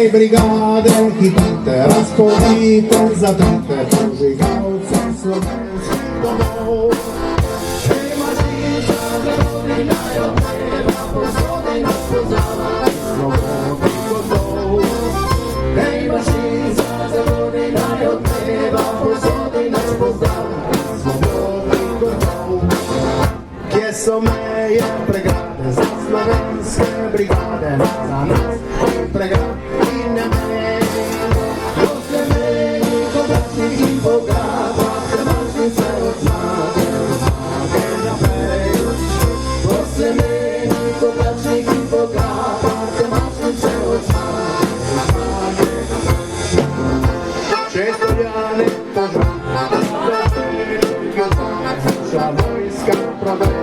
Hej brigade, hitite, razpoznite, zatrite, požigalce slovenskih domov. Hej mašica, zarodinajo teba, posodi nas poznava iz slobodnih gozdov. Hej mašica, zarodinajo teba, posodi nas poznava iz slobodnih gozdov. Kje so meje pregrade za slovenske brigade, za nas pregrad in ne mej. Ko se meni, ko bračnik in bogata, se mašnice od zmage, zmage naprej. Ko se meni, ko bračnik in bogata, se mašnice od zmage, zmage naprej. Čestoljane požvane, naša vojska prodaj.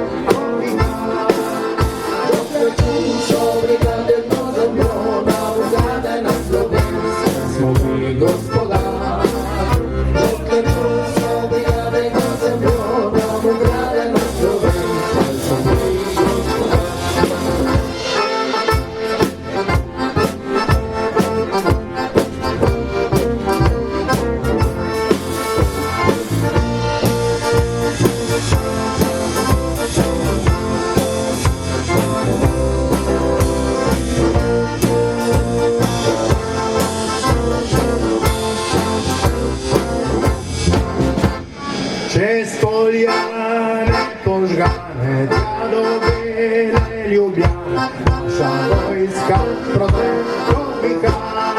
Čez Poljane požgane, tja do Bele Ljubljane, naša vojska proti vihar.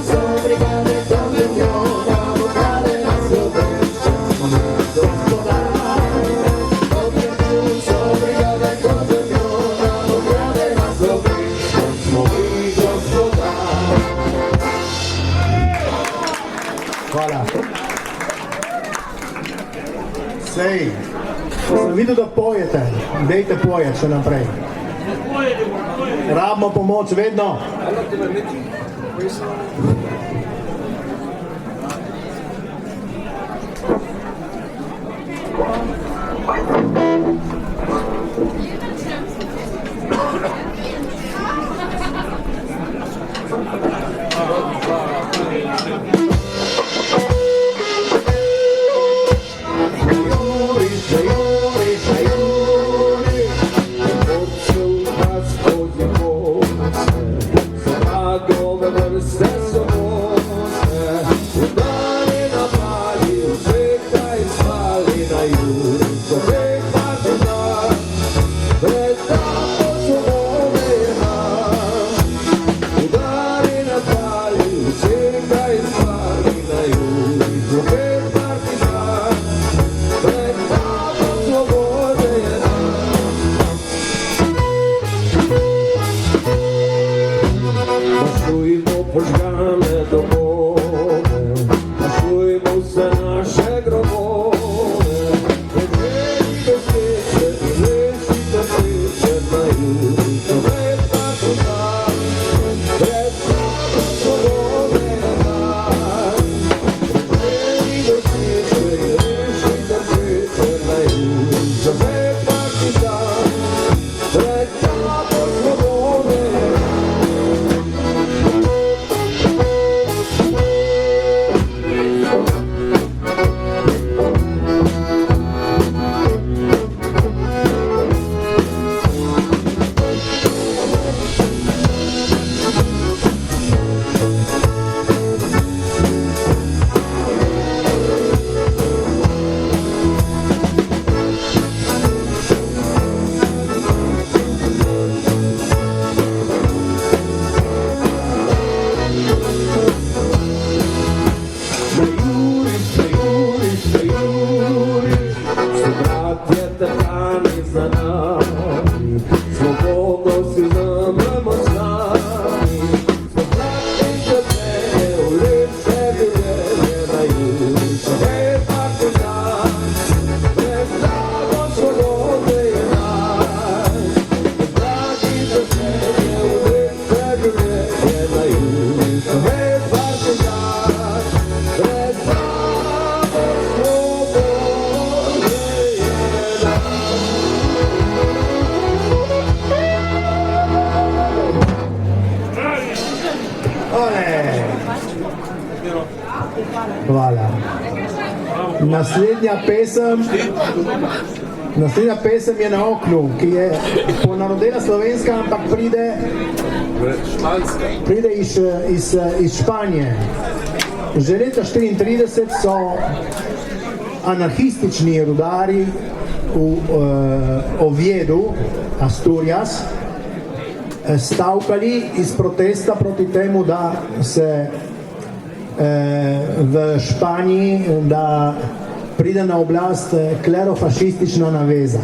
So brigade do milijona, brigade na Slovenske, smo mi gospodari. So brigade do milijona, brigade na Slovenske, smo mi gospodari. Hvala. Sej, ko sem videl, da pojete, dejte pojeti še naprej. Rabimo pomoč vedno. Sve Naslednja pesem je Na oknu, ki je ponarodela slovenska, ampak pride iz Španije. Že leta 1934 so anarhistični rudari v Oviedu, Asturias, stavkali iz protesta proti temu, da se v Španiji, da pride na oblast klerofašistična naveza.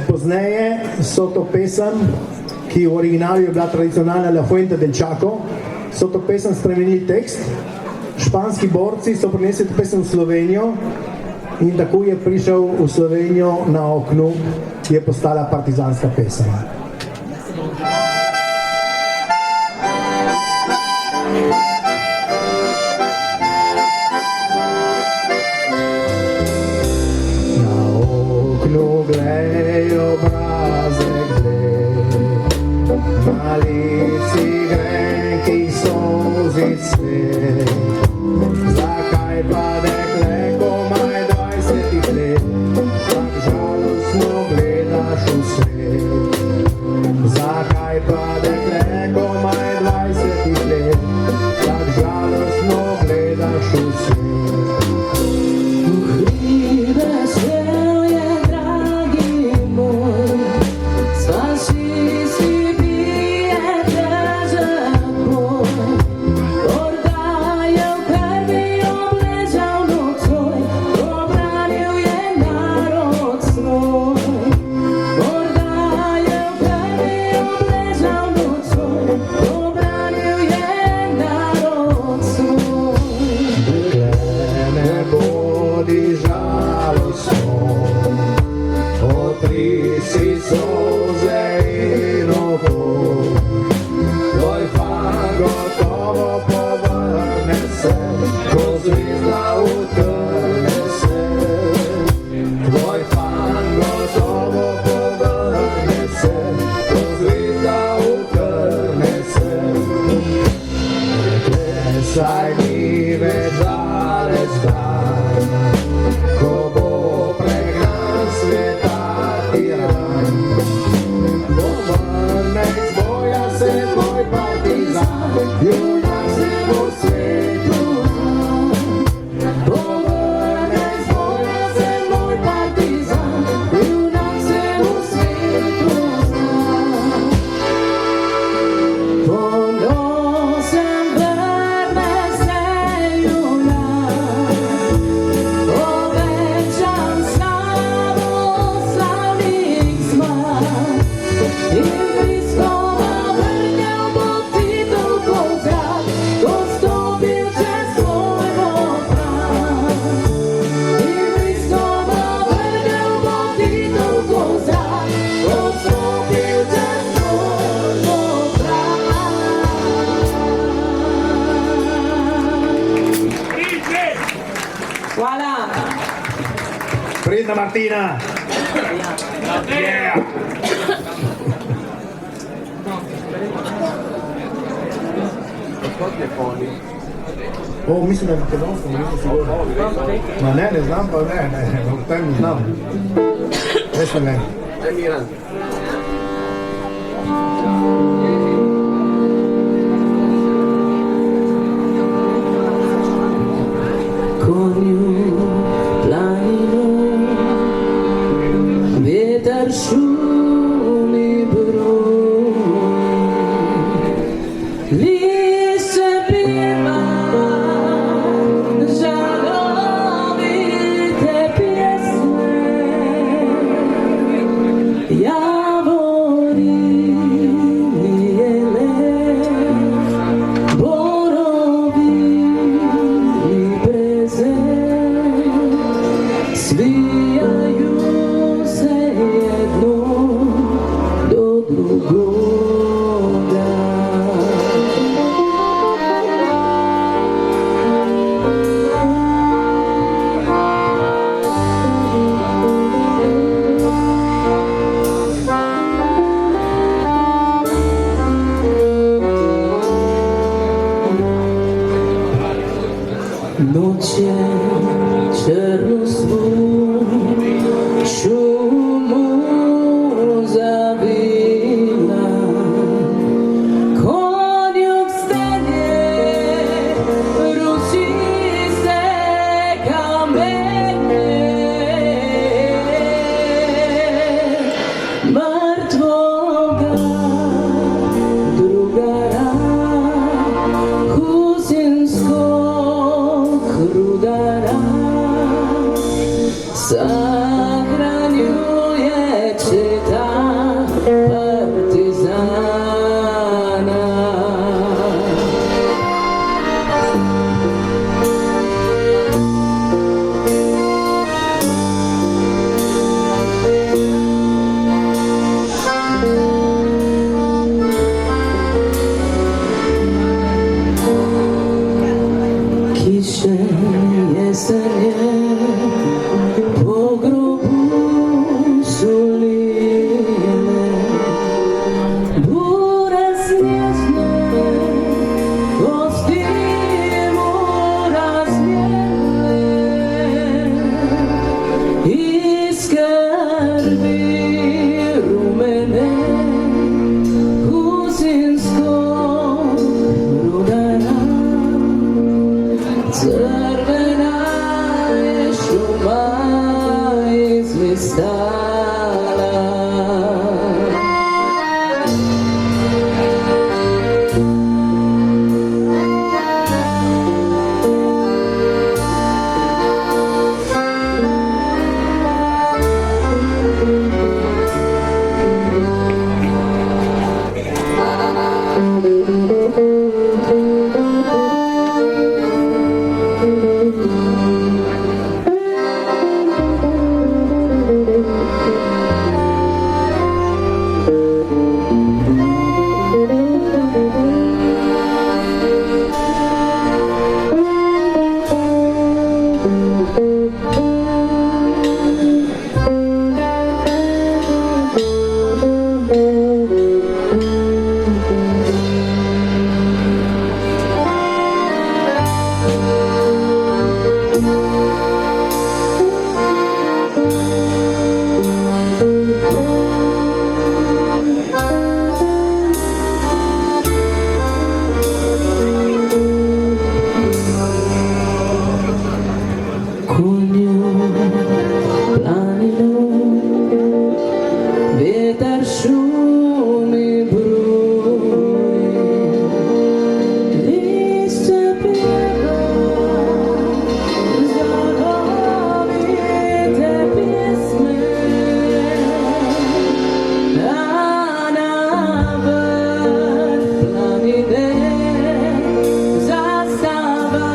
Pozneje so to pesem, ki v originalu je bila tradicionalna La Fuente del Chaco, so to pesem spremenili tekst, španski borci so prinesli to pesem v Slovenijo in tako je prišel v Slovenijo Na oknu, ki je postala partizanska pesem. Glej obrazek, na lici grenkih solzic svet. Zakaj pa dekle komaj 20 let, tak žalostno gledaš v svet? Zakaj pa dekle komaj 20 let, tak žalostno gledaš v svet? Saj ni več daleč dan, ko bo pregnan sveta tiran. Bo vrnek z boja se tvoj partizan, junak se bo svetu znan. Bo vrnek z boja se tvoj partizan, junak se bo svetu znan. Pridna Martina! Yeah! Mislim, da je makedonsko, nisem sigurno. Ne znam pa ne, v tem znam. Res ne vem. Emiran. Šumi broj, lišče pjeva, žalovite pjesme, javori jele, borovi i breze, svijaju se jedno do drugoga. Noć je mene mrtvoga drugara, husinskog rudara, sahranjuje četa partizana. Kiše jesenje po grobu su lile, bure snježne kosti mu razbijele, iz skrbi rumene husinskog rudara. Crvena je šuma izlistala. Vjetar šumi bruji, lišće pjeva, zavolite pjesme, a na vrh planine zastava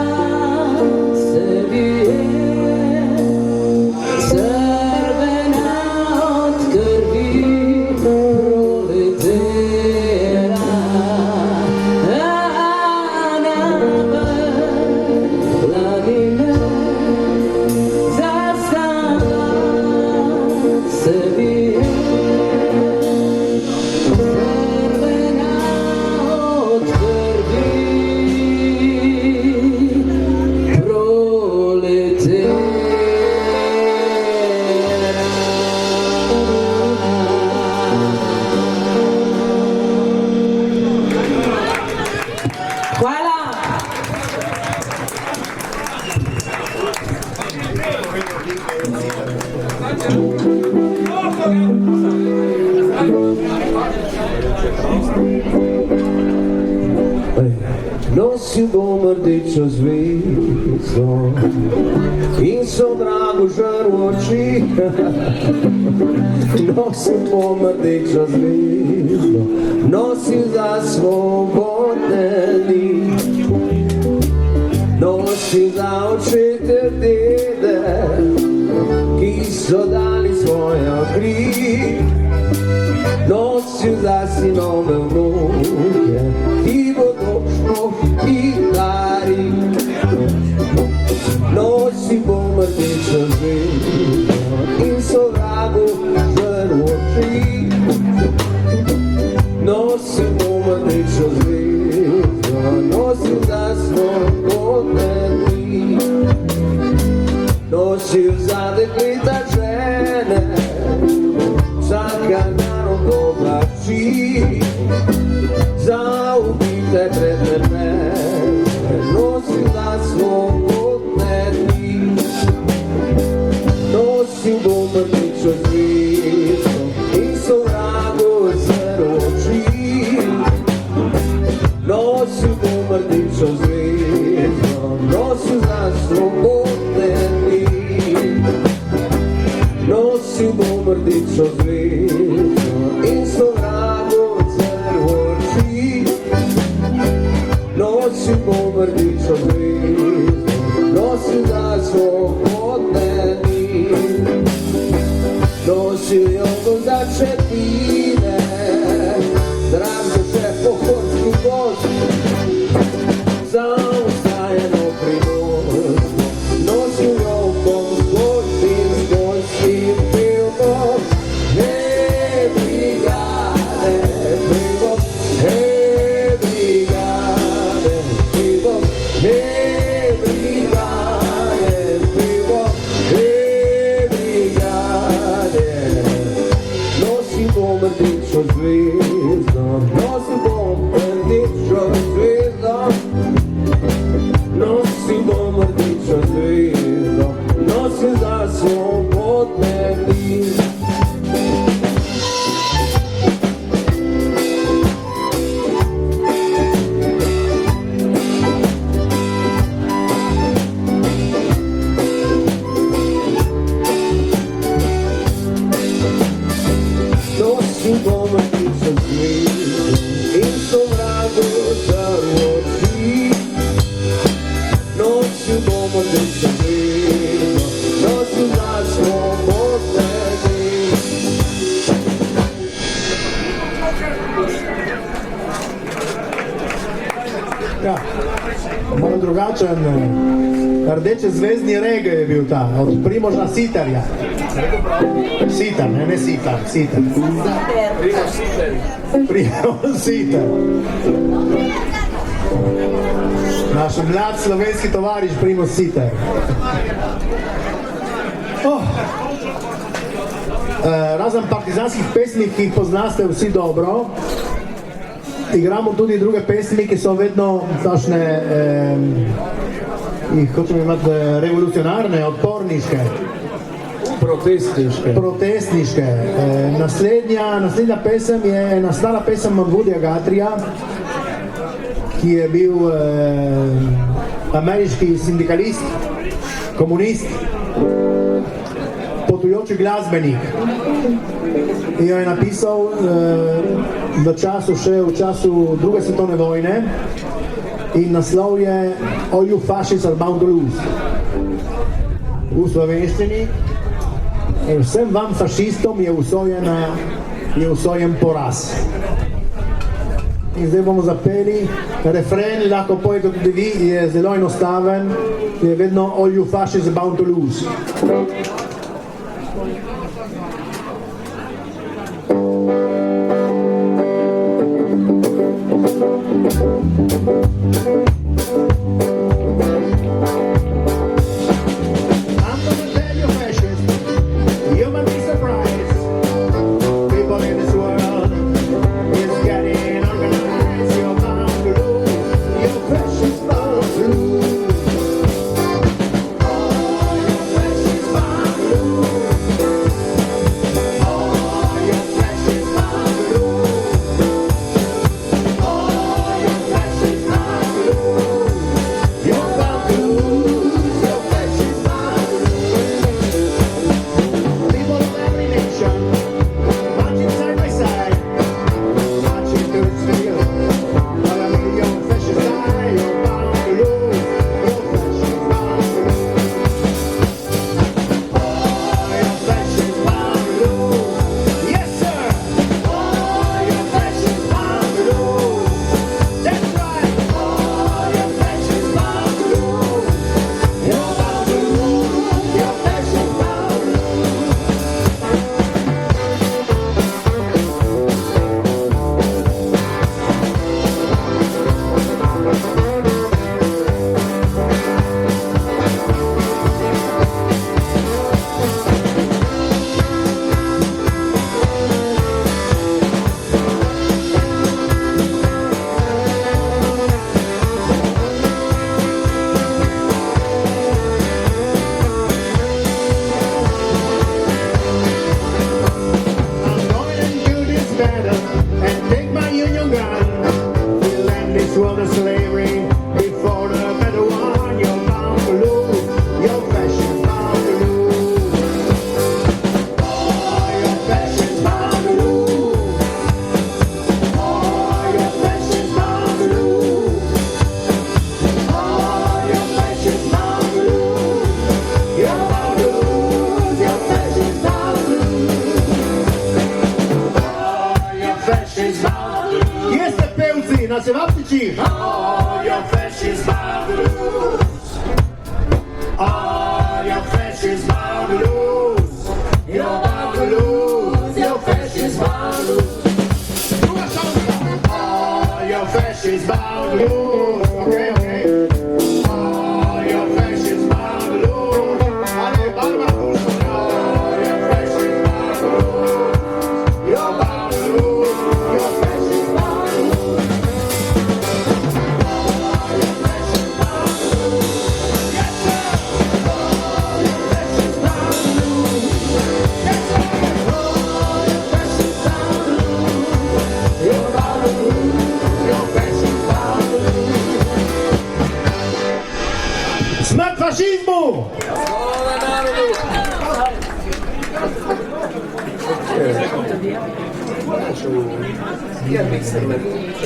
se vije. Crvena od krvi proletera, a na vrh planine zastava se vije. Crvena od krvi proletera. Hvala. Nosim bom rdečo zvezdo in so drago žar v oči. Nosim bom rdečo zvezdo, nosim za svobodne dni. Nosim za očete dede, ki so dali svojo kri. Nosim za sinove vnuke, ki bodo hitari. Nosim bom rdečo zvezdo in so vragu žar v oči. Nosim bom rdečo zvezdo, nosim za svobodne dni. Nosim za dekleta žene, vsaka narod oblači. Za ubite predmete, nosim za svobodne dni. bom rdečo zvezdo in sovragu zaročil. Nosil bom rdečo zvezdo, nosil za svobodne dni. Nosil bom rdečo zvezdo in sovragu zaročil. Nosil bom rdečo zvezdo, nosil za svobodne dni. Nosil jo bom za čepine, drago še pohorski voz, za ustajeno primorsko. Nosil jo bom skozi in skozi pil bom, hej brigade, pil bom, hej brigade, pil bom, hej brigade, pil bom, hej brigade. Nosil bom rdečo zvezdo, nosil bom rdečo zvezdo, nosil bom rdečo zvezdo, nosil za svobodne dni. Nosil bom rdečo zvezdo in sovragu zaročil. Nosil bom rdečo zvezdo, nosil za svobodne dni. Ja, malo drugačen. Rdeče zvezdni reggae je bil ta, od Primoža Sitarja. Sitar, ne Sitar, Sitar. Primož Sitar. Naš mlad slovenski tovariš Primož Sitar. Razen partizanskih pesmi, ki jih poznaste vsi dobro, igramo tudi druge pesmi, ki so vedno tašne, jih hočemo imati revolucionarne, odporniške, protestniške. Naslednja pesem je ena stara pesem od Woodya Guthrie, ki je bil ameriški sindikalist, komunist, potujoči glasbenik. In jo je napisal v času druge svetovne vojne in naslov je All you fascists are bound to lose. V slovenščini vsem vam fašistom je usojen poraz. In zdaj bomo zapeli refren, lahko pojete tudi vi, je zelo enostaven, je vedno All you fascists are bound to lose. Oh, cicho. All your flesh is bound to lose. All your flesh is bound to lose. You're bound to lose. Your flesh is bound to lose. All your flesh is bound to lose. Okay, okay. All your flesh is bound to lose. Ale, Barbara, all your flesh is bound to lose. You're bound to lose. Your flesh is bound to lose. All your flesh is bound to lose. Yes, sir. All your flesh is bound to lose. Yes, sir. All your flesh is bound to lose. You're bound to lose. Your flesh is bound to lose. Smrt fašizmu!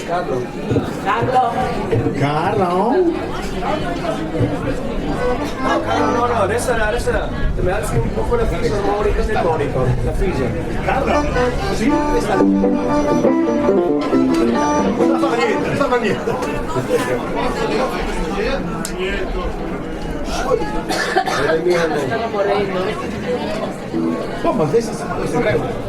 Carlo. Carlo? No, adesso te me alzi un poco la fisa armonica del monico, la fisa. Carlo? Sì? Non fa niente. Stava morendo. Oh, ma adesso si prego.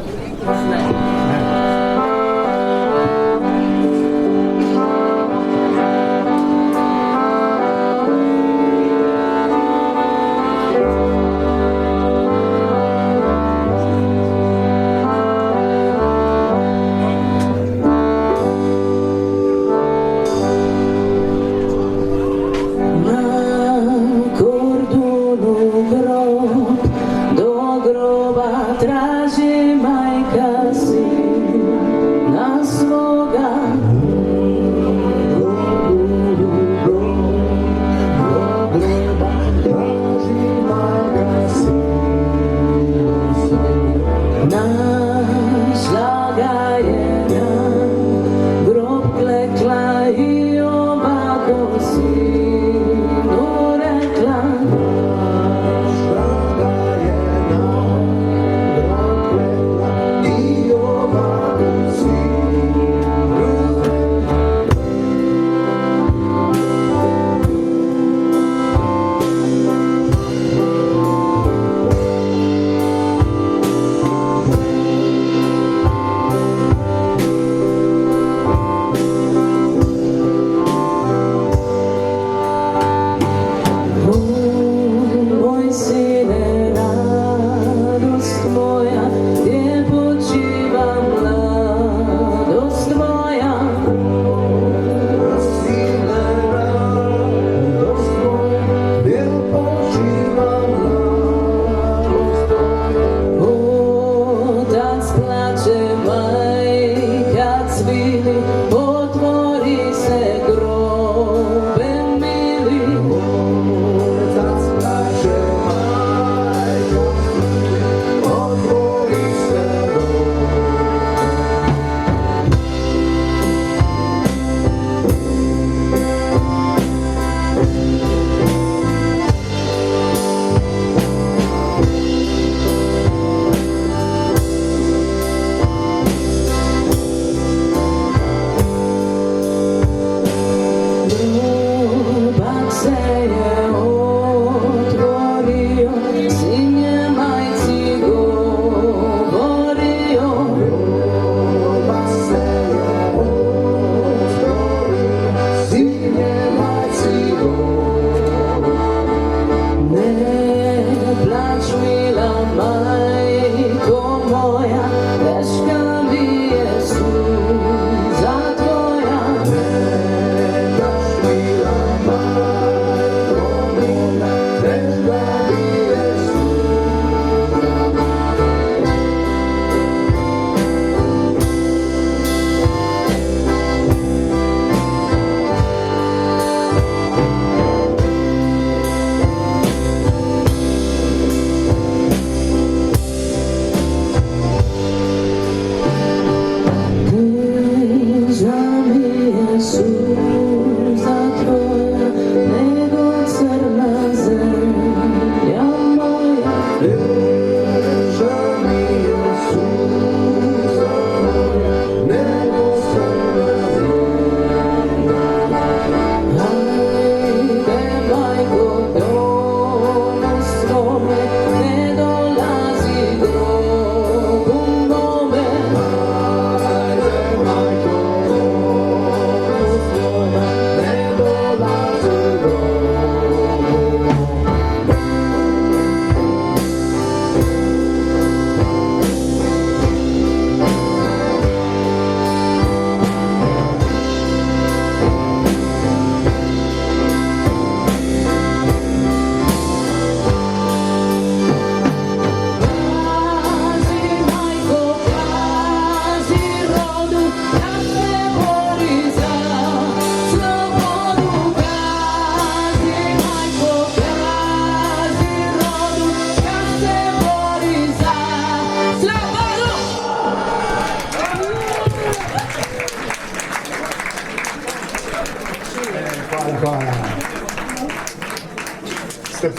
Do groba traži majka si.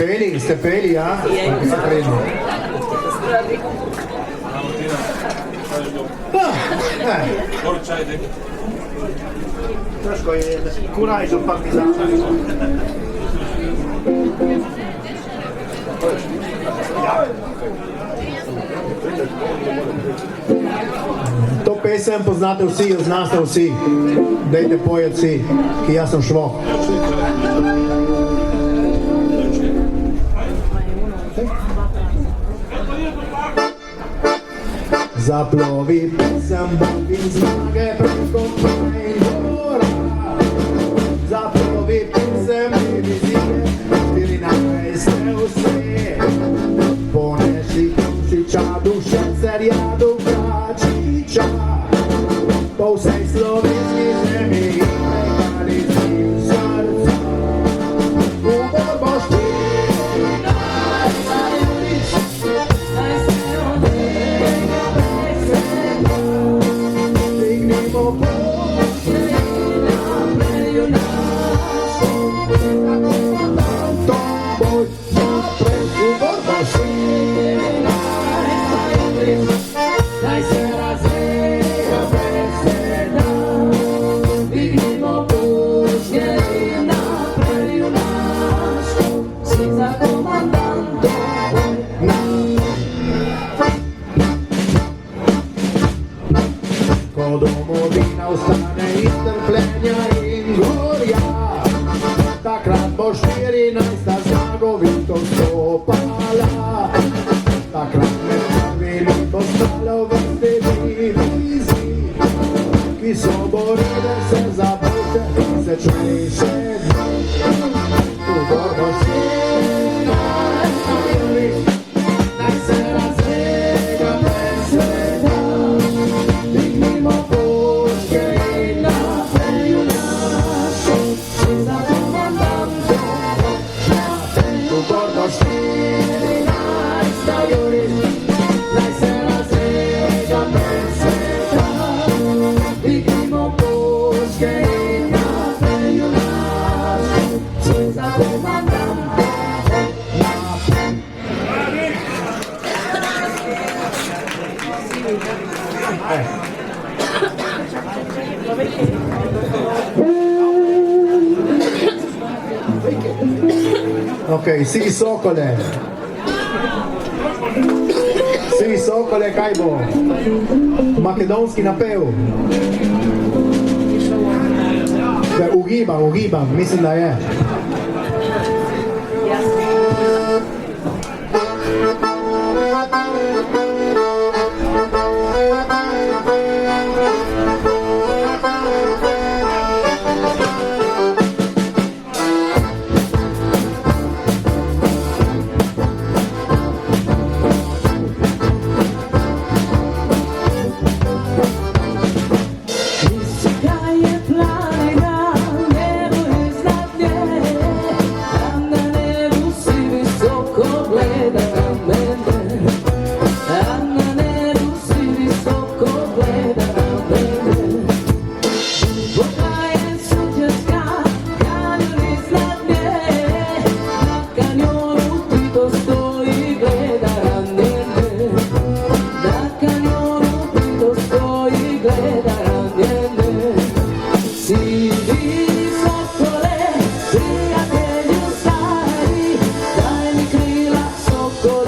Ste peli, a? Se prendo. Trošku je kurajžo partizana. To pesem poznate vsi, jo znate vsi. Dajte pojeti vsi, ki jaz sem šlo. Zaplovi pesem Bog in zmage preko planin gora. Zaplovi pesem divizije, 14 vse. Ponesi Tomšiča, Dušencer, Jadu, Vračiča. Po vsej slovenski zemi in mehanici v srca. Umor boš ti, dignimo pošt in naprej naš. Tom boj naprej, umor boš ti. Daj se razvija beseda, dignimo puške in naprej junaštvo, si za komandantom Ko domovina ustane iz trpljenja in gorja, takrat bo 14. zmagovito stopala. Takrat med prvimi bo stalo vrste divizij, ki so borile se za boljše in srečnejše dni. Tu borbo sina stavili, naj se razlega beseda, dignimo puške in naprej junaštvo, si za komandantom naprej. Tu borbo 14. juli, naj se razlega beseda, dignimo puške in naprej junaštvo, si za komandantom naprej. Ok, Sivi Sokole. Sivi Sokole, kaj bo? Makedonski napev. Da, ugibam, mislim da je. Sokole, prijatelju stari, daj mi krila, Sokole.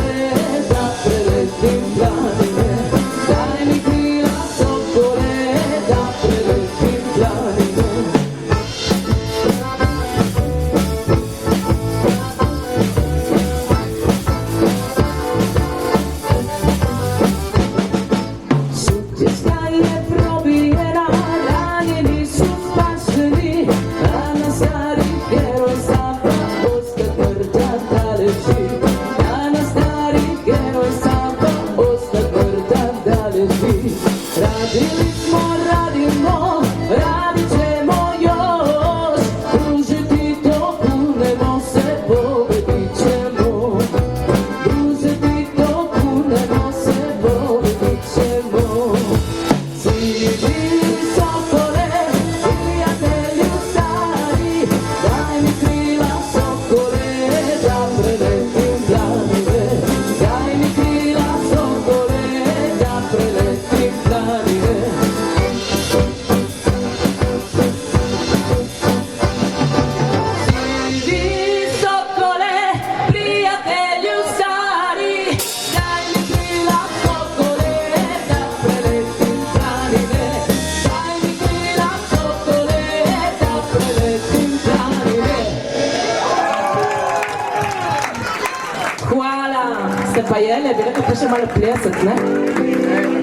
Ste pa jeli, bi rekla pa še malo plesati, ne?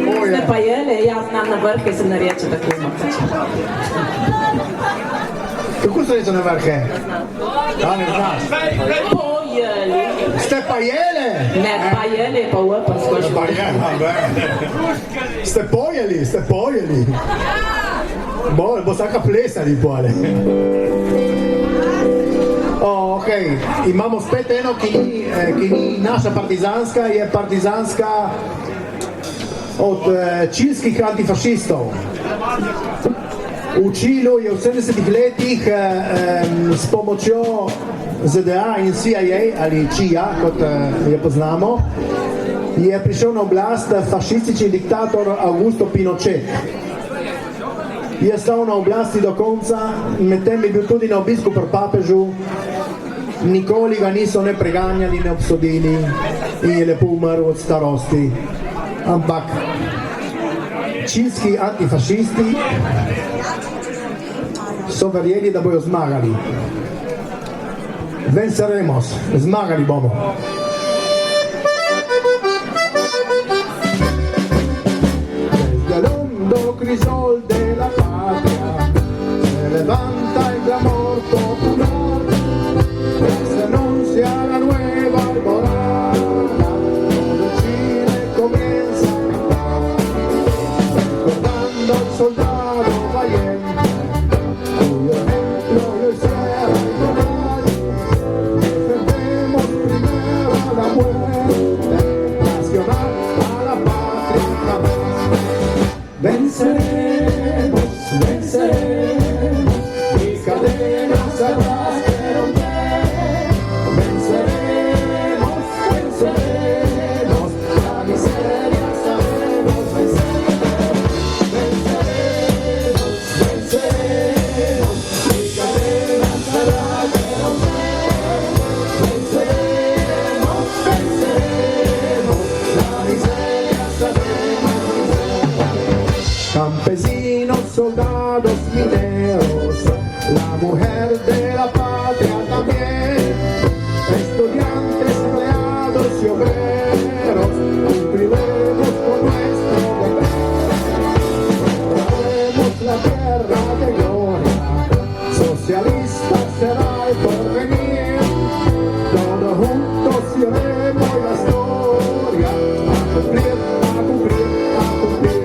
Tako Ste je. pa jeli, jaz znam na vrhe se ne reče tako. Kako se reče na vrhe? Ja, ne znaš. Pojeli. Ste pa jele? Ne, pa jeli, pa upam skoči. Pa je, ste pojeli. Bo vsaka plesali pole. Ok, imamo spet eno, ki ni naša partizanska, je partizanska od čilskih antifašistov. V Čilu je v 70-ih letih s pomočjo ZDA in CIA, ali CIA, kot je poznamo, je prišel na oblast fašistični diktator Augusto Pinochet. Je stal na oblasti do konca, medtem je bil tudi na obisku pri papežu, nikoli ga niso ne preganjali, ne obsodili in je lepo umrl od starosti. Ampak čilski antifašisti so verjeli, da bojo zmagali. Venceremos, zmagali bomo. Desde el hondo crisol de la patria se levanta el clamor popular, se anuncia la nueva alborada, todo Chile comienza a cantar, recordando al soldado valiente, cuyo ejemplo hoy cierra el canal. Defendemos primero a la muerte nacional, a la patria jamás. Venceremos, venceremos, mis cadenas habrás que romper. Venceremos, venceremos, la miseria sabemos vencer. Venceremos, venceremos, mis cadenas habrás que romper. Venceremos, venceremos, la miseria sabemos vencer. Campesinos, soldados, mineros, la mujer de la patria también, estudiantes, empleados y obreros, cumpliremos con nuestro deber. Traemos la tierra de gloria, socialista será el porvenir, todos juntos llevemos la historia a cumplir, a cumplir, a cumplir.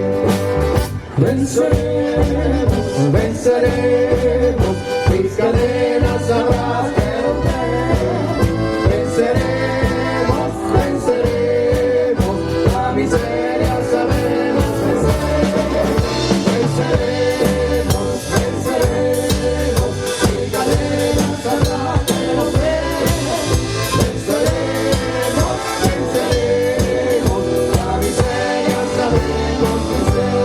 Venceremos, venceremos, mis cadenas habrás que romper. Venceremos, venceremos, la miseria sabemos vencer. Venceremos, venceremos, mis cadenas habrás que romper. Venceremos, venceremos, la miseria sabemos vencer.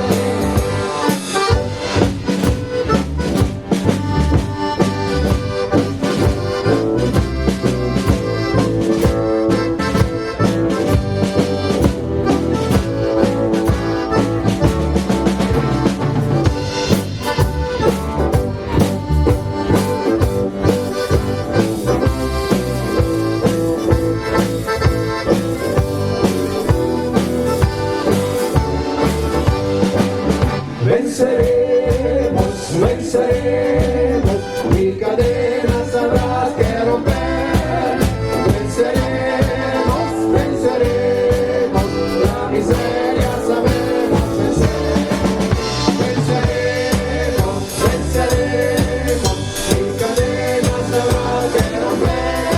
Venceremos, venceremos, mil cadenas habrás que romper. Venceremos, venceremos, la miseria sabemos vencer. Venceremos, venceremos, mil cadenas habrás que romper.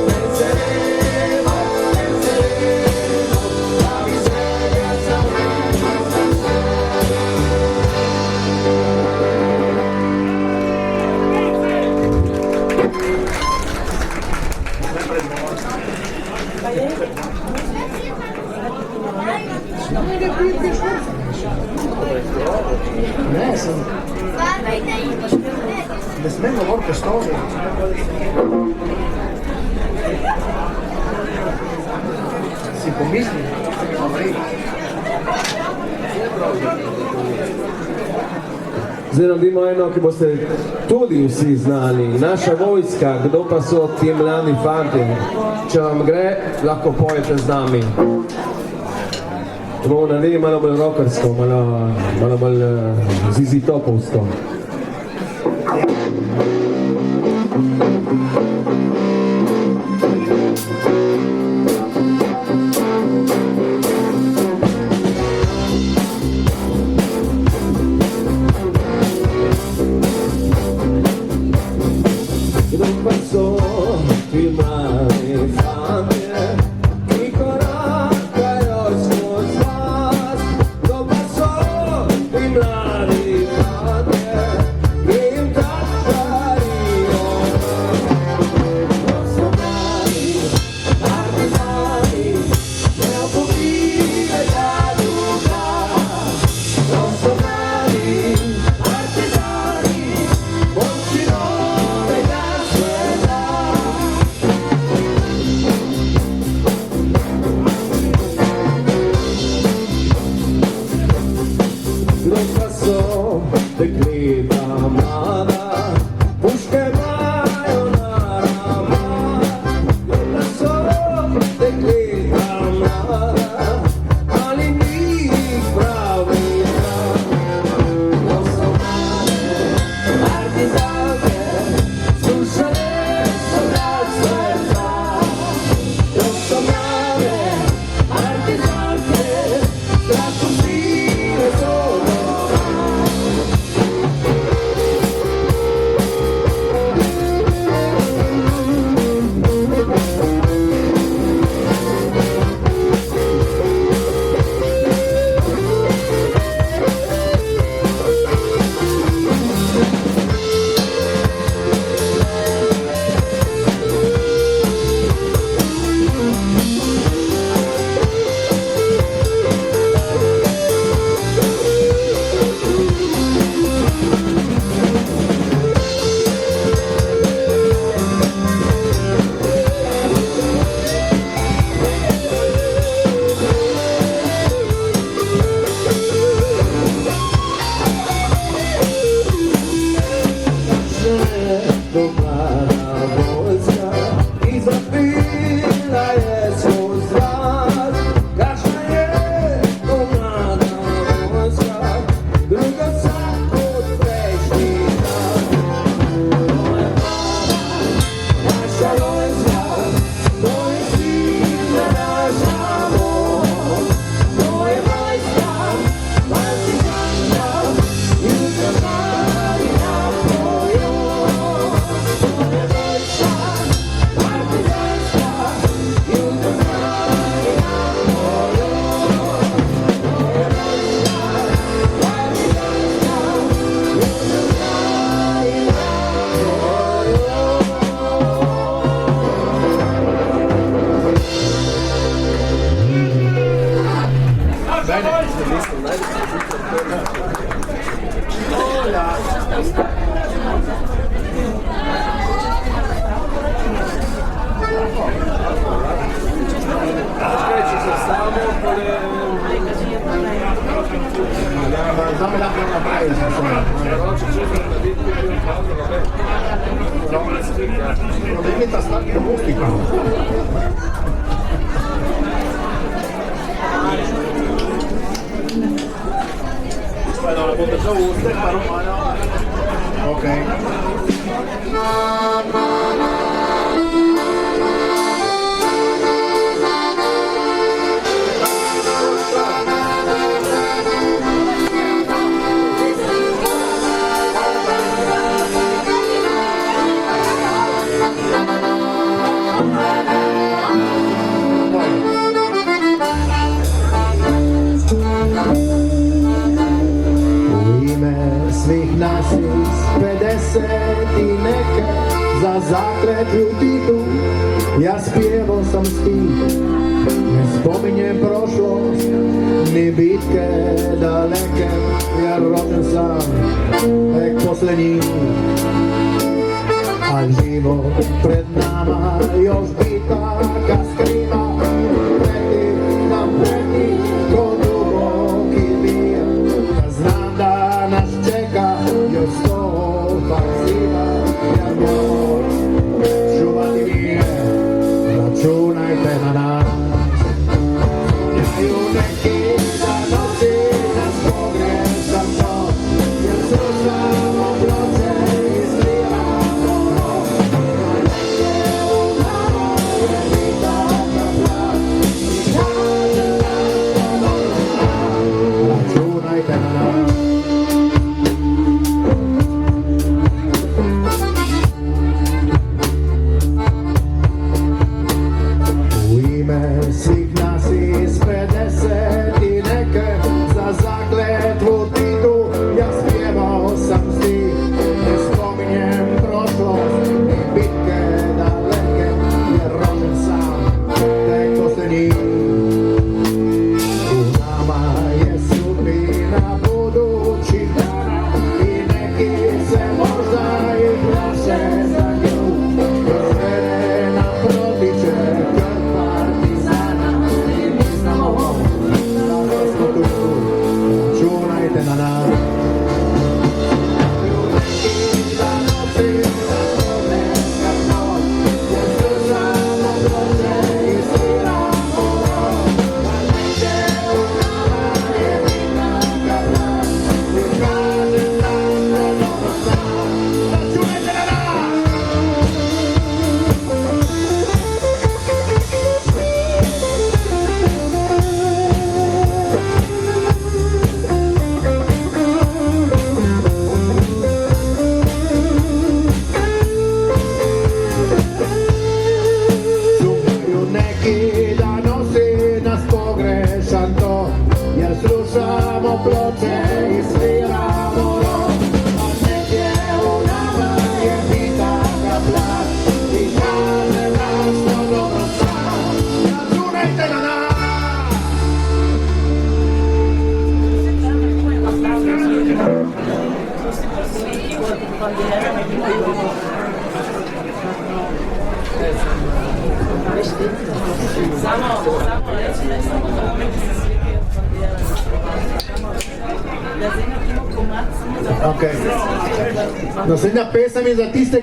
Venceremos, venceremos, la miseria sabemos vencer. Ne, sem. Ne smem govoriti o stovi. Si pomisli, govori. Zdaj naredimo eno, ki boste tudi vsi znali. Naša vojska, kdo pa so ti mladi fanti? Če vam gre, lahko pojete z nami. To bomo naredili malo bolj rockersko, malo bolj zizi topovsko. Dammi la prima paese, insomma. Non devi tastare il musica. Allora, ponte già uste, ma romano. Ok. Svih naših 50 i neke za zakletvu titu ja spjevo sam stih, ne spominjem prošlost ni bitke daleke, jer rođen sam tek posljednji, a život pred nama još bitaka skriva, preti nam preti ko duboki bija, znam da nas čeka ploče i sviramo rok. A negdje u nama je pitaka plać i kaže nam što dobro sad. Računajte na nas! Okay. Naslednja pesem je za tiste,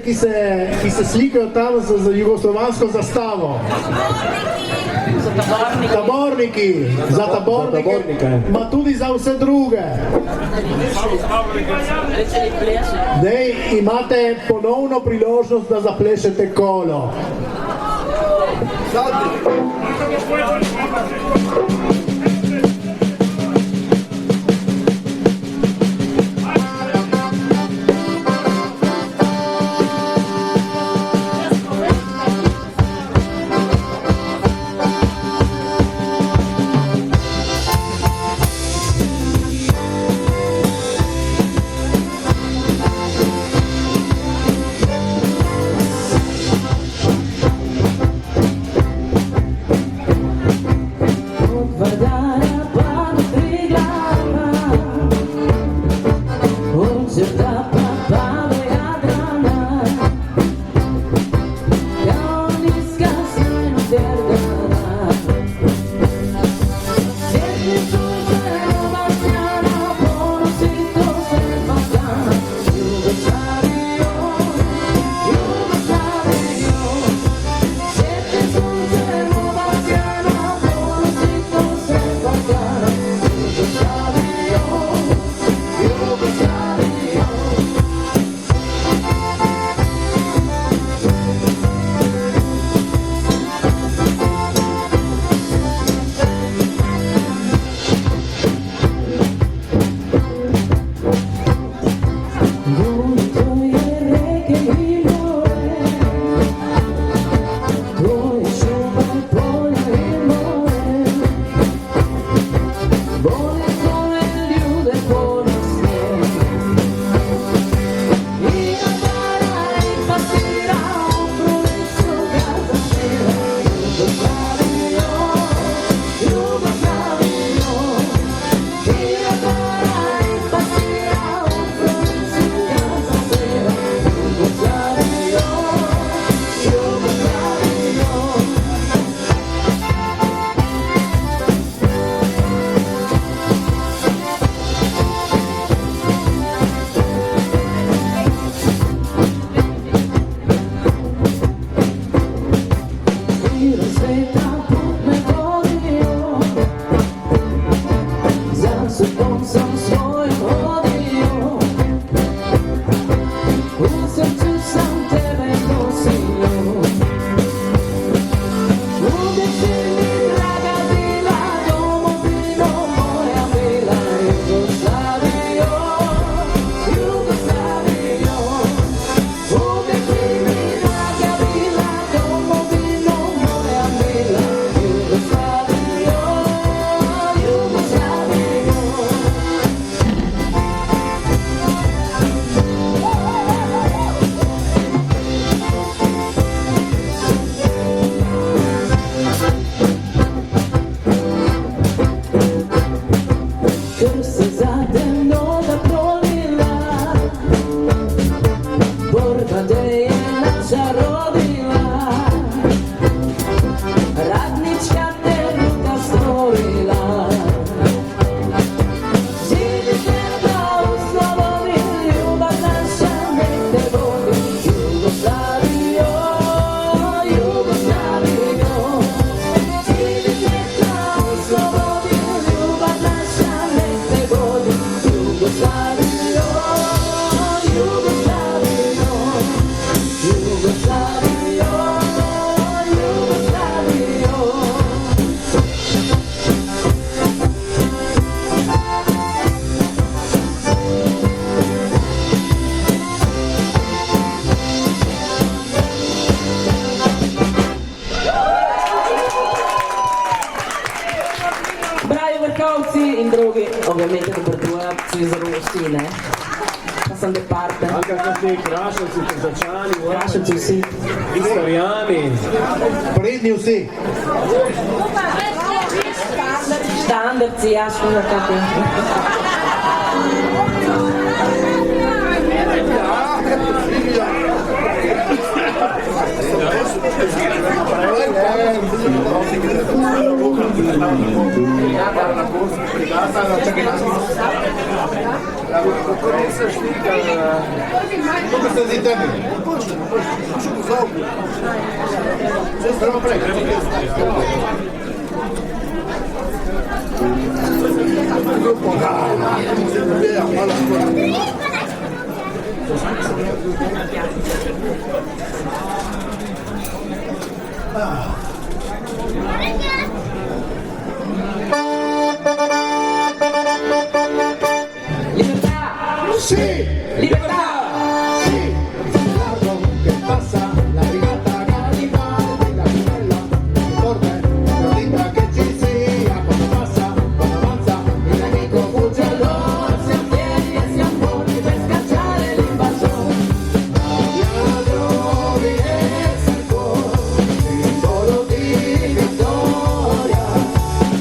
ki se slikajo tam z jugoslovansko zastavo. Taborniki, za tabornike, ma tudi za vse druge. Zdaj imate ponovno priložnost, da zaplešete kolo. Bravi vrhovci in drugi, ovviamente dobrodošli zelo vsi, ne? Pa sem departe. Anche questi kraševci, krzačani, Vprašajte vsi. istorijani. Prednji vsi. Štandardci, ja, škoda kakvi. Come stai zitendo? Però prego. Libertà! Sì! Libertà! Sì! Largo che passa la brigata Garibaldi, la più bella, più forte, più linda che ci sia. Quando passa, quando avanza, il nemico fugge allora. Siamo fieri e siamo forti per scacciare l'invasore. Ladroni e servo, simbolo di vittoria.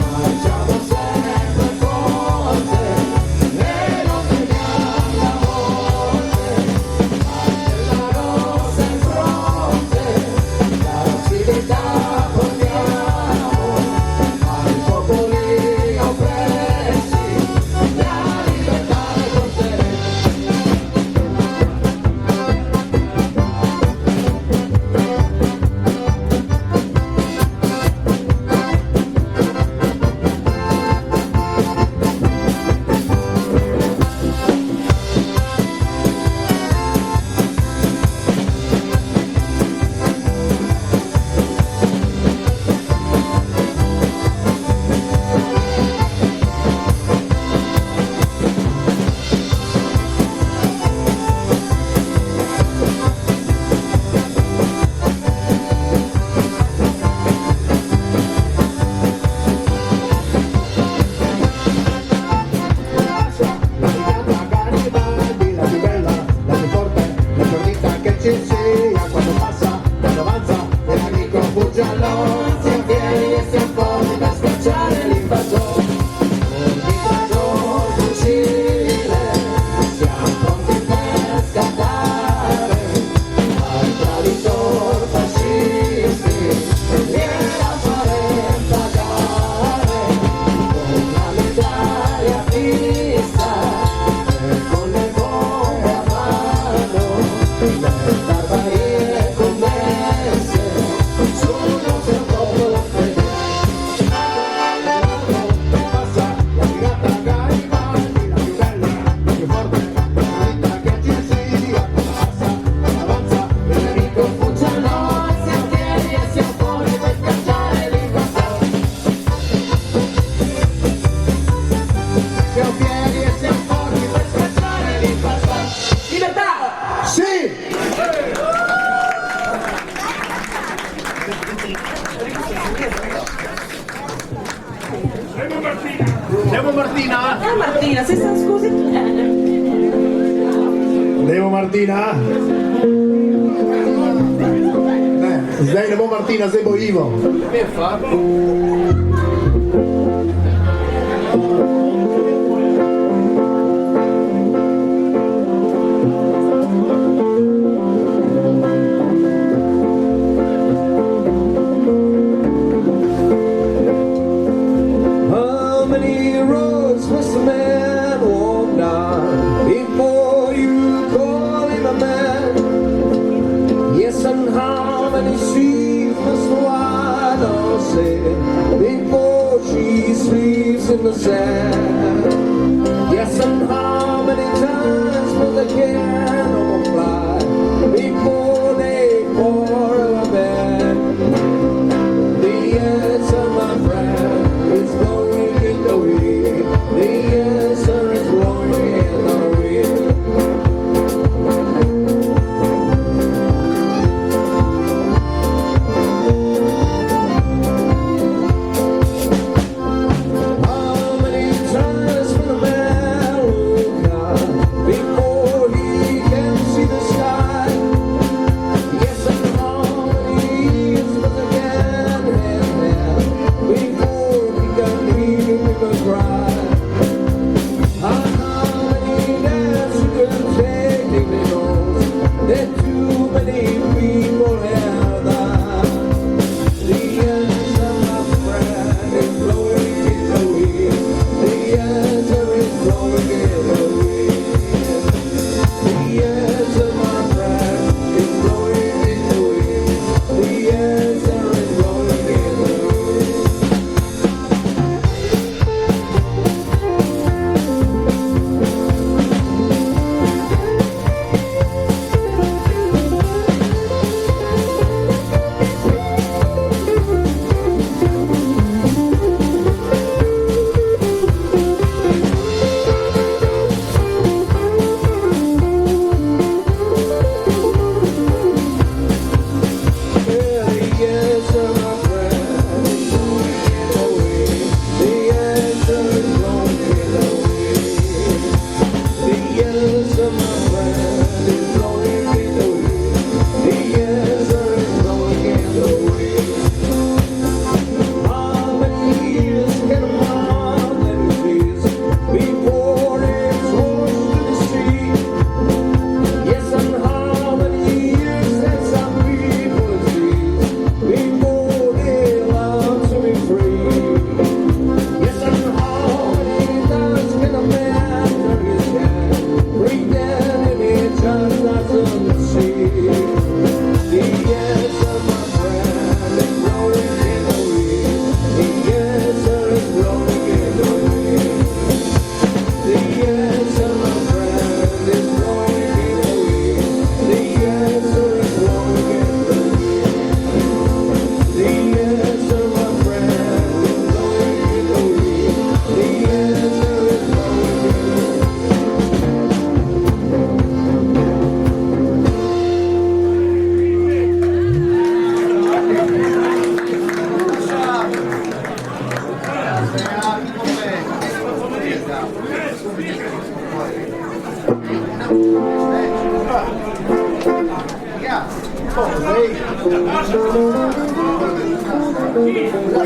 Marciamo sempre forte e non temiamo la morte. La rosa in fronte, la civiltà portiamo ai popoli oppressi, la libertà ne porteremo. La brigata Garibaldi, la più bella, la più forte, la più ricca che ci sia. Quando passa, quando avanza, il nemico fugge allora. Siamo fieri e siamo forti per scacciare l'invasore. Con mitraglione, fucile, siamo pronti per scattare ai traditori fascisti. Gliela faremo pagare con la medaglia fissa e con le bombe a mano, le barbarie commesse sul nostro popolo fedele. Passa la brigata Garibaldi, la più bella, la più forte, la più ricca che ci sia. Passa, avanza, il nemico fugge allora. Siamo fieri e siamo forti per scacciare l'invasore. Siamo fieri e siamo forti per scacciare l'invasore. Libertà! Sì! Devo Martina? Martina, se sta scusi? Devo Martina? Zdaj ne bo Martina, zdaj bo Ivo. How many roads must a man walk down before you call him a man? Yes, and how many seas must one or sail before she sleeps in the sand? Yes, and how many times must a cannonball fly before they pour a bed? The answer, my friend, is going in the wind. The answer is going in the wind.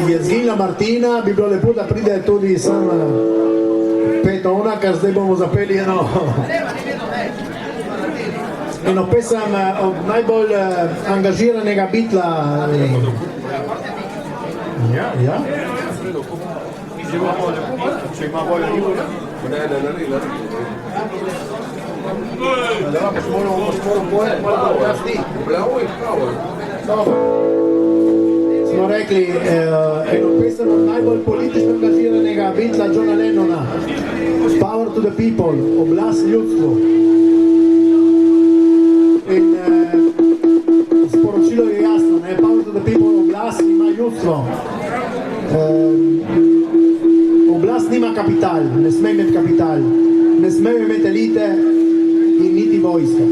Jezgina Martina bi bilo lepo, da pride tudi sam Petona, ker zdaj bomo zapeli eno pesem od najbolj angažiranega bitla. Ja? Smo rekli eno pesem od najbolj politično angažiranega bitla Johna Lennona. Power to the people, oblast ljudstvu. In sporočilo je jasno, ne? Power to the people, oblast ima ljudstvo. Oblast nima kapital, ne sme imeti kapital, ne smejo imeti elite in niti vojska.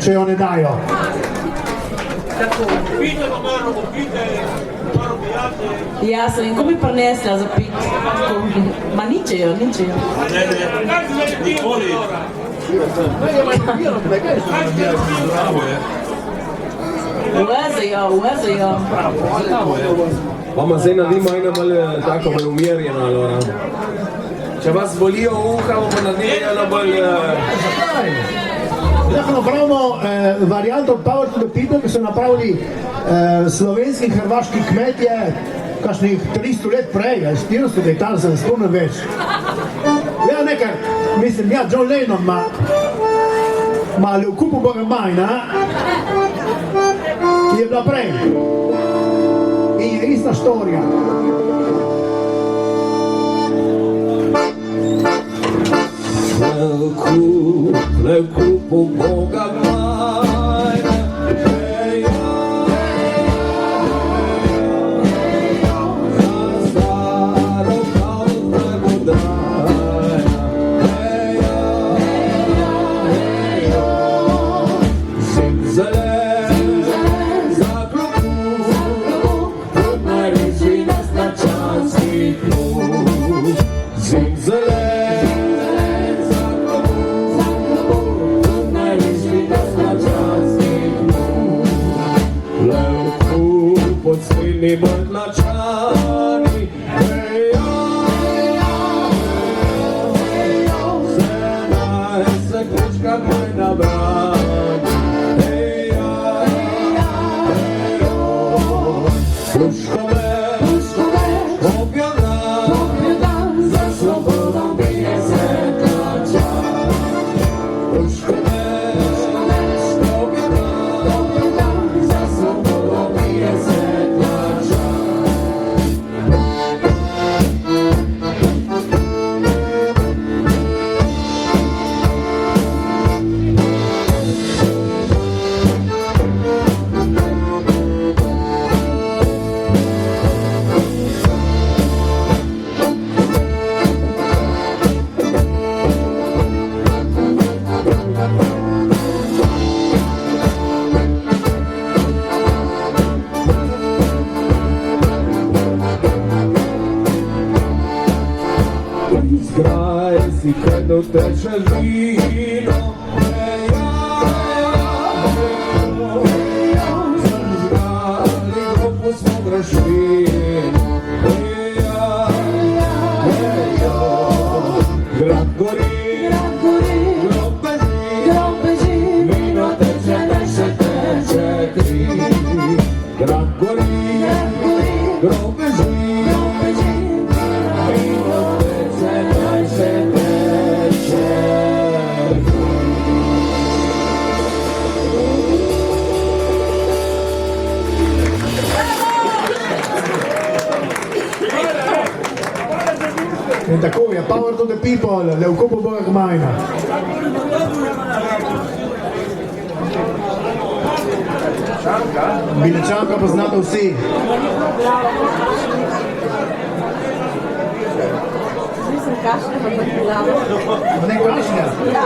če jo ne dajo. Ja, sem in ko bi prinesla za pit. Ma ničejo, ničejo. Uvezejo. Mama, zdaj naredimo eno bolj tako bolj umirjeno, Lora. Če vas bolijo uha, bomo naredili eno bolj... Tako napravimo varianto od Power to the People, ki so napravili slovenski in hrvaški kmetje kakšnih 300 let prej, 400 let, tam se ne spomnim več. Ja, nekaj, mislim, ja, John Lennon ima Ljukupu Boga Majna, ki je bila prej. In je ista štorija. Ljukupu Boga Majna, ni Brdlačani, se kučka kaj nabrani, Puškove, objadan, za slobodom bije se tlača. Puškove, objadan, za slobodom bije se tlača. Zgraj si kadno teče vino, zažgali grobu smo grašvino, grad gori, grob beži, vino teče, ne še teče kri. Grad gori, grob beži, vino teče, ne še teče kri. In tako je, Power to the People, Ljukupu Boga Majna. Bilečanka poznate vsi. Nisem kašlja, pa bi glava. Ne kašlja? Ja.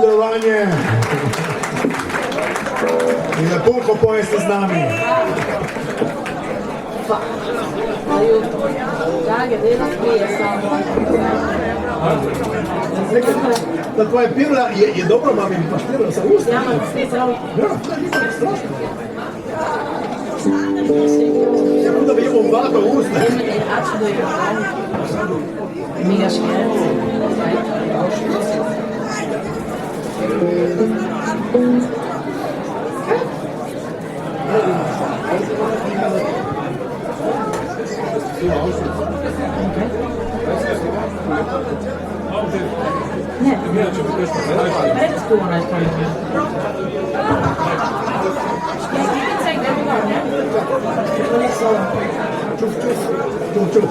sodelovanje. In lepo, ko pojeste z nami. Da tvoja pirla je dobro, mami, pa štirla sa usta. Ja, strašno. Ja, da bi imel vato usta. Mega scherzo. Ne, predsko onaj stvari. Čuf, čuf.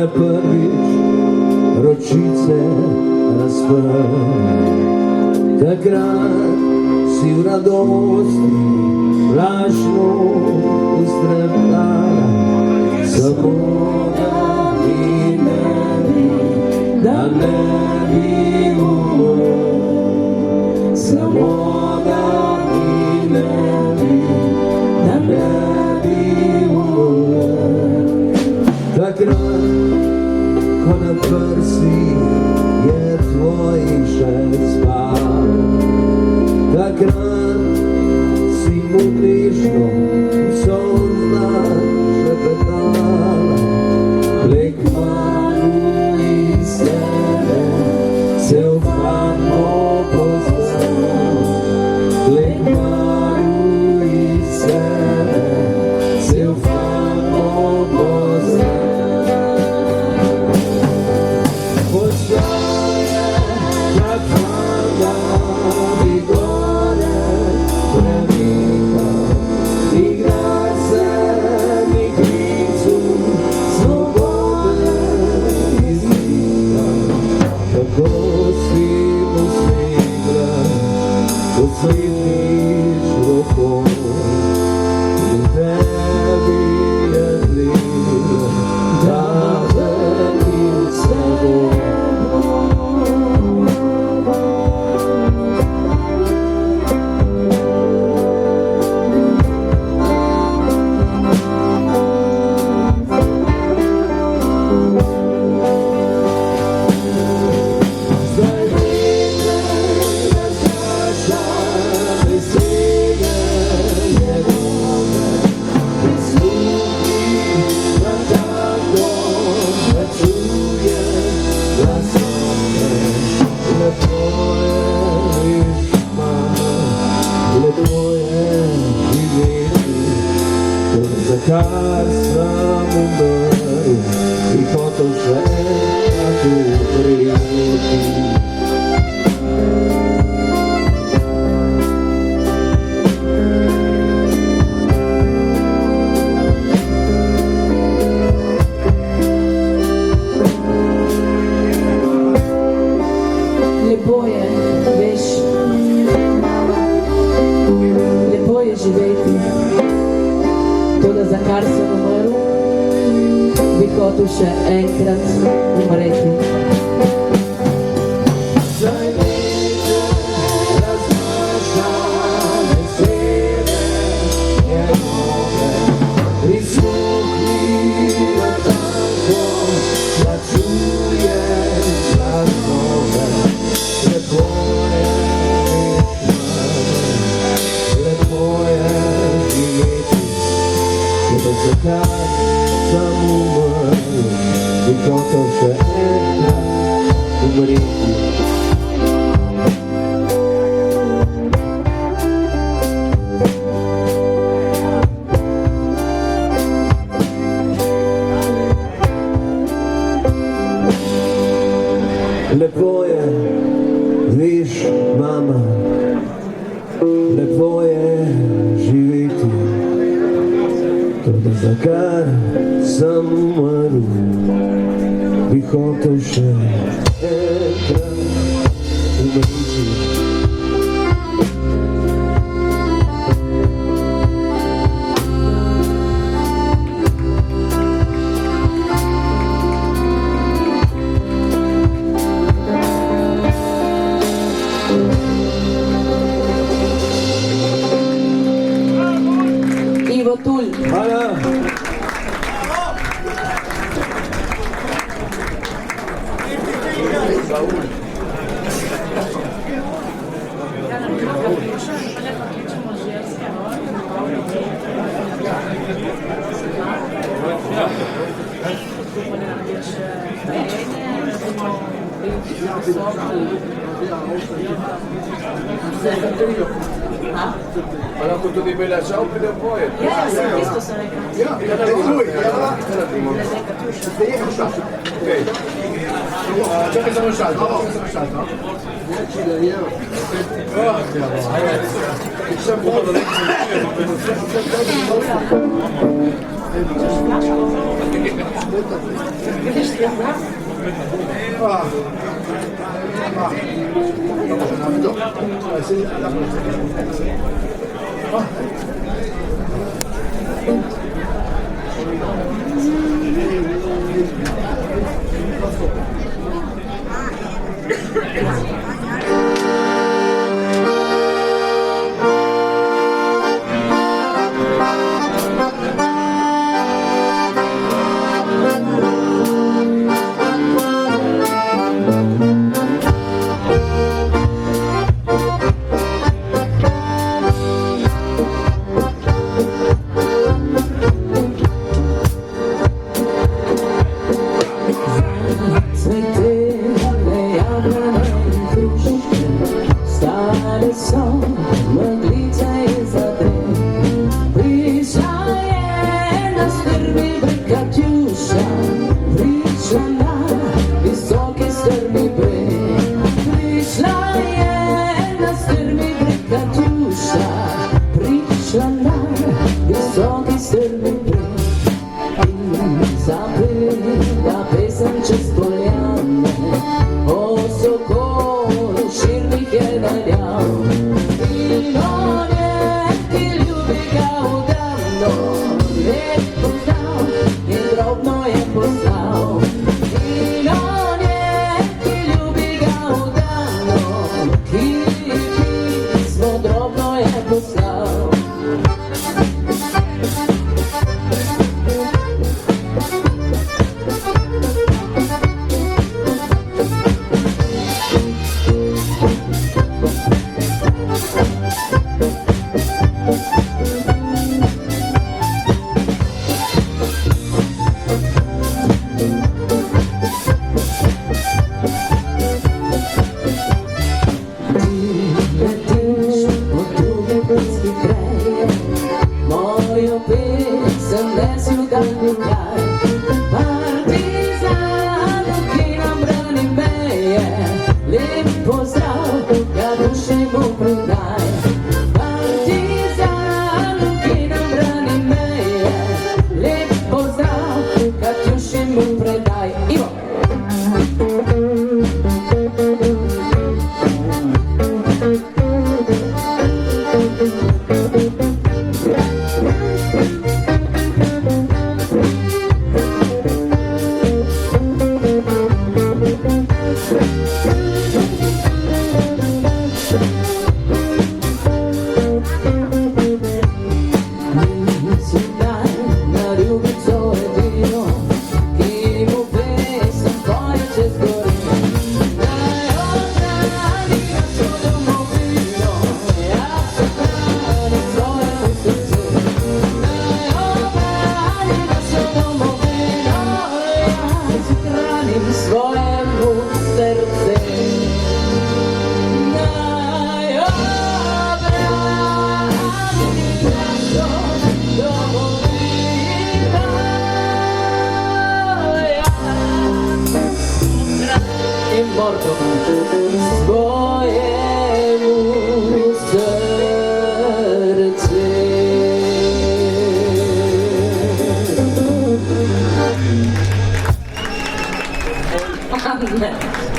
je prvič ročice razprl. Takrat si v radosti lažno ustrepala, samo da ne bi umrl, samo da ne bi umrl. Takrat, ko na prsih je tvojih še spal, takrat si mu bližno vso znak šepetala, le kmalu iz tebe se obhajamo poznal, le kmalu iz tebe se obhajamo poznal. Poznaje tak hvala bi gore premika, igra se mi kricu svobode izlika. Kako si postigla, ko slipiš roko, in tebi je bližno, da velim s teboj. Kar sam umrl i hotel še tako prijeti. Lepo je, veš, lepo je živeti. Toda za kar sem umrl, bi hotel še enkrat umreti. Zdaj nekaj razmaša besede njegove, prisluhni na tanko, da čuješ glasove. Lepo je lepo je živeti. Zakaj sam umrl, bi hotel še enkrat umreti. Lepo je, viš, mama, lepo je živeti. Toda zakaj sam umrl, bi hotel še enkrat umreti. Ivo Tulj. Hvala. Ma lahko tudi Belača pride v boje. Ja, sem isto sem rekla. Ja, čakaj samo šalto. Sam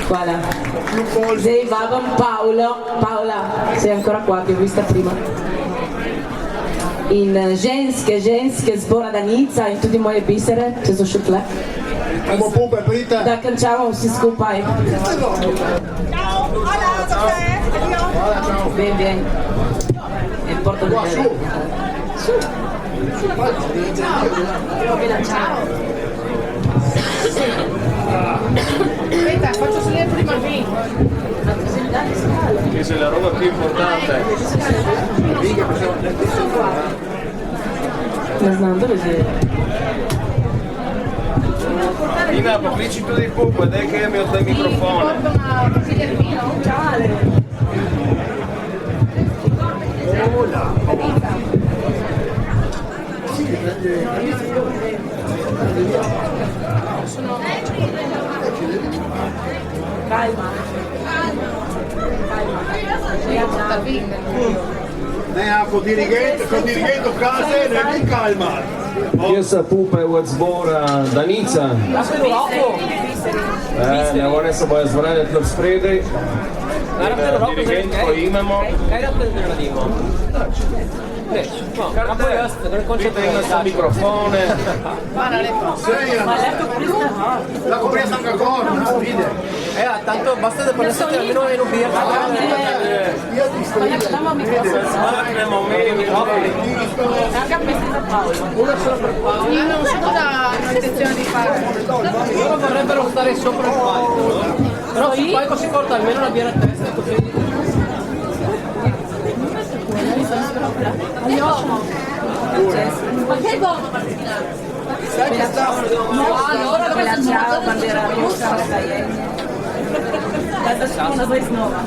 Guarda, sei babam Paola, sei ancora qua, ti ho vista prima. In ženske zbora Danica in tudi moje bisere, če so še tle. Ajmo pupe, pridite. Da končamo vsi skupaj. Bien, bien. E porto di te. Ciao. Aspetta, faccio salire prima il vino. Questa è la roba più importante. Ne znam, dove sei? Ina, pokliči tudi pupa, daj kaj mi od taj mikrofone. Così del vino? Ciao. Calma. Io porto il vino. Con dirigente case, ne mi calma. Jaz pupe od zbora Danica. Ne one se bojo zbrane tle spredaj. Dirigent ko imamo. Kaj radimo? Vidite, ima so mikrofone. La compresa anche ancora, vide. Tanto basta da parlare almeno in un birra. Smaknemo mi mikrofoni. Io non so cosa hanno intenzione di fare. Loro vorrebbero stare sopra il palco. Però sul palco si porta almeno una birra a testa così. Ma che buono Martina! Sai che sta? Allora dove la ciao, bandera rossa, una vez nuova.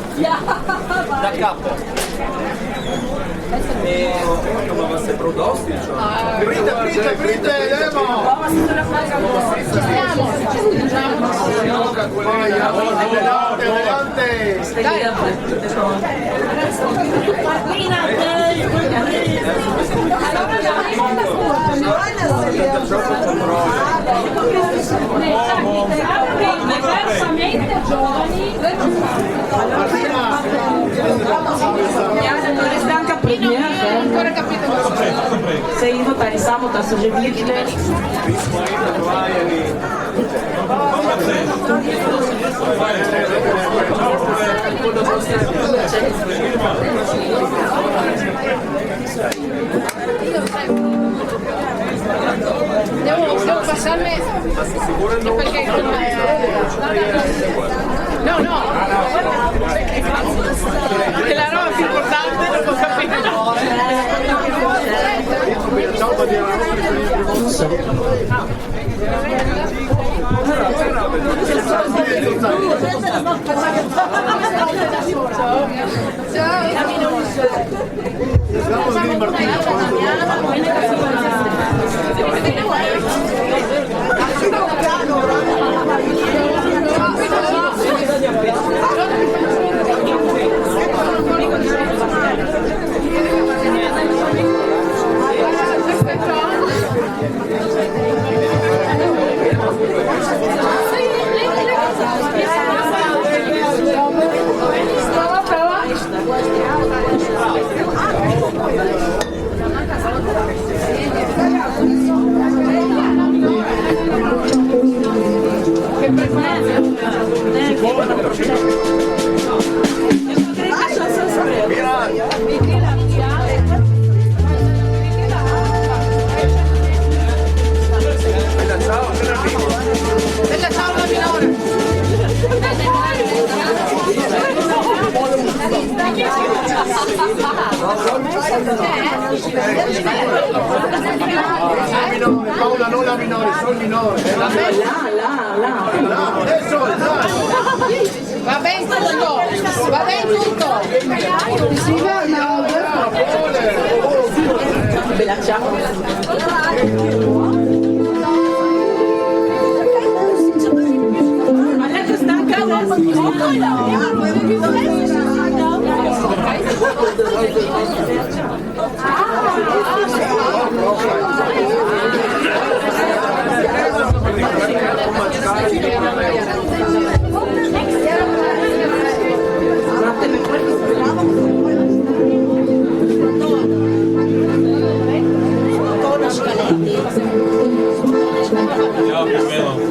Da capo. Come vas se prodosti? Prite, Lemo! Elegante! Diversamente giovani. Stanca Non ho ancora capito cosa. se ino taj samo da su že vidjeli. Devo passarmi perché no che la roba più importante non può Bella ciao minore. Paola non la minore, sono il minore. Adesso, Va bene tutto. Va bene tutto. Bella ciao. Ma lei sta a casa?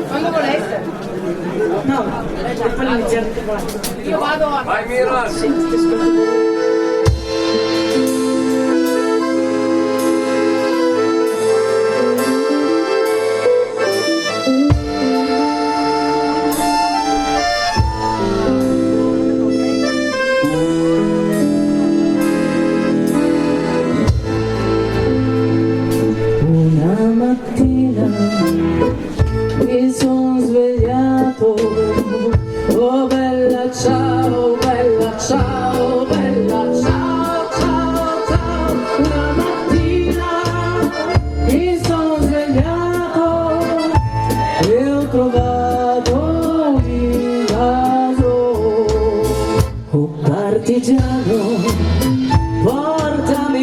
Quando volete. No, per poi iniziare. Io vado a Vai Mira! Una mattina mi son svegliato, oh bella ciao, bella ciao, bella ciao, ciao, ciao. Una mattina mi son svegliato e ho trovato un invaso, oh partigiano, portami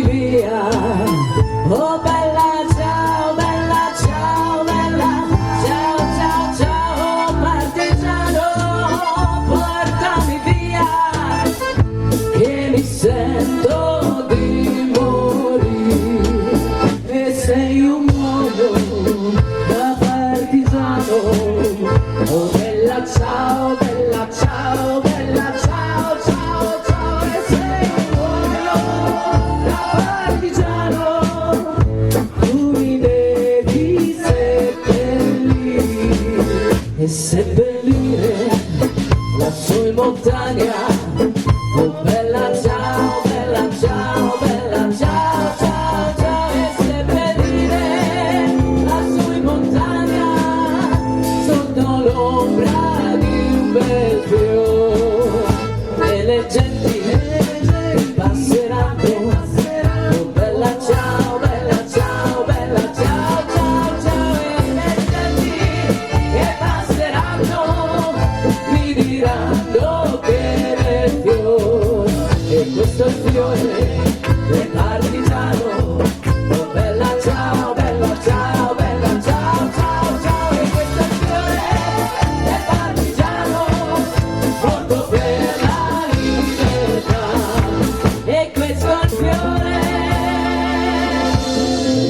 fiore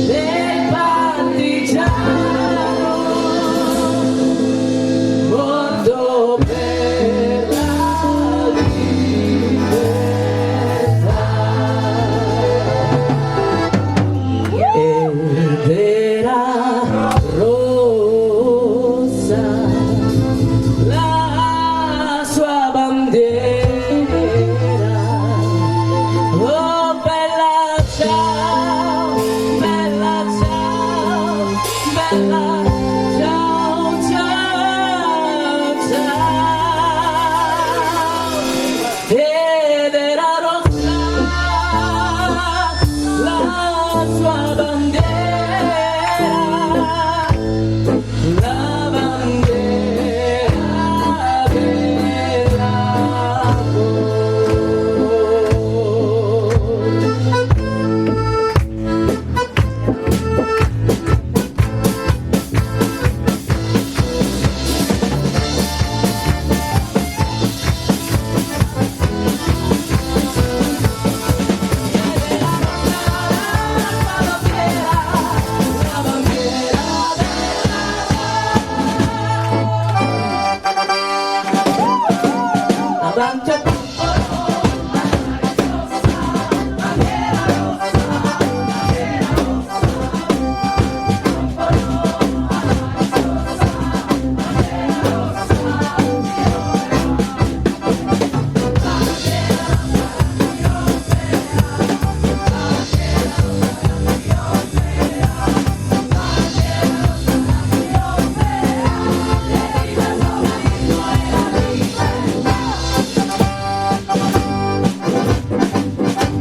del partigiano morto per la libertà. Ed era rossa la sua bandiera. Oh bella ciao, bella ciao, bella ciao, ciao, ciao. Ed era rossa la sua bandiera, la bandiera avanti a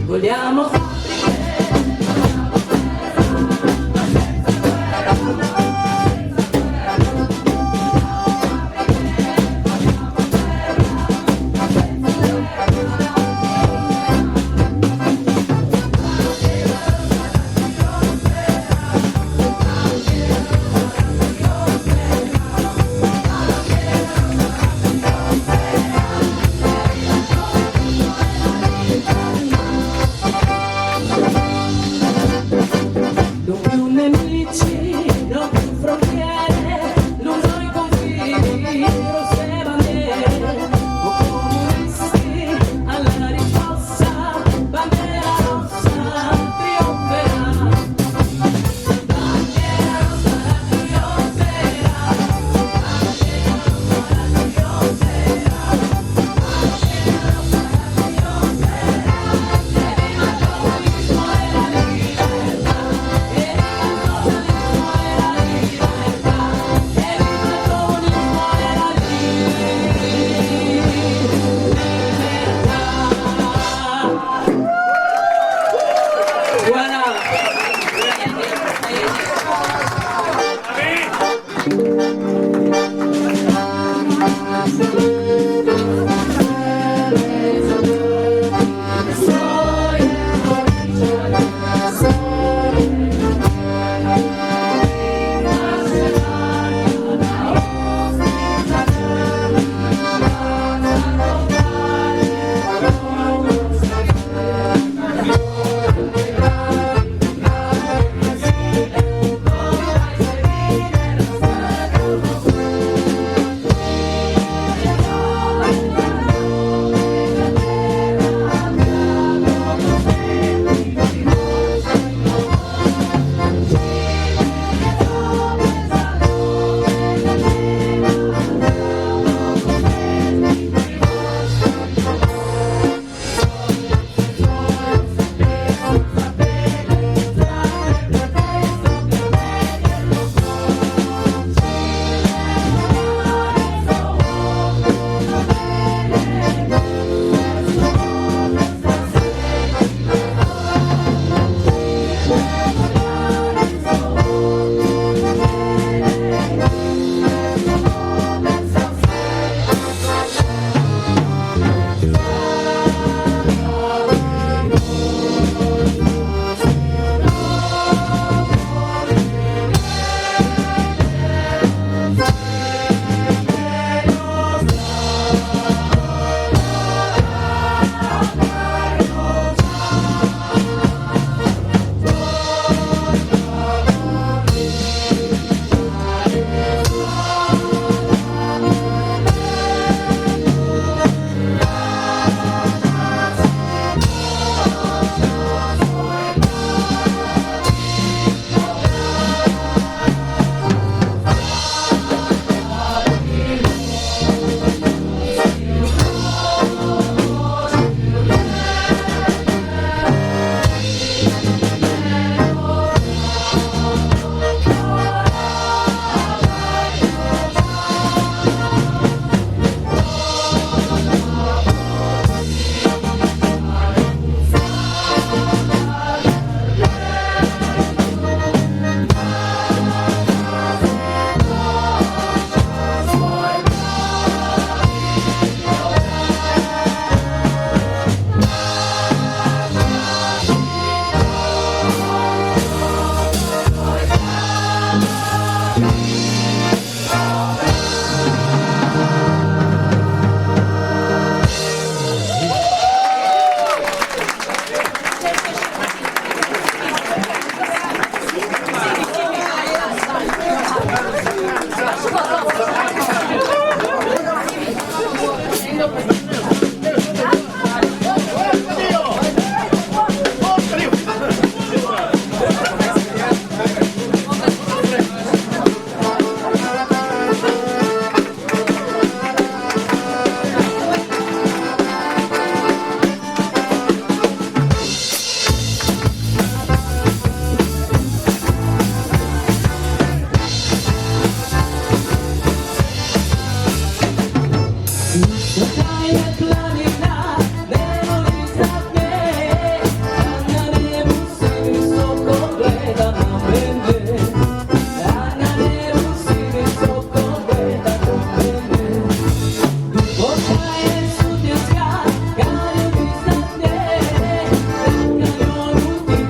vogliamo non più nemici, non più frontiere, lungo i confini, rosse bandiere, o comunisti alla risposta, bandiera rossa trionferà. Bandiera rossa trionferà, bandiera rossa trionferà, bandiera rossa trionferà, e viva il comunismo e la libertà.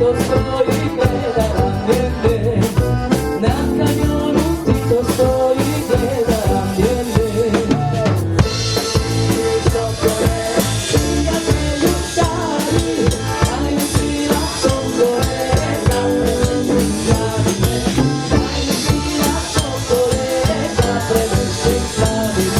to stoji, gleda ramienje. Na kamionu ti to stoji, gleda ramienje. Sokole, prijatelju stari, daju svira sokole, napreduj slavine. Daju svira sokole, napreduj slavine.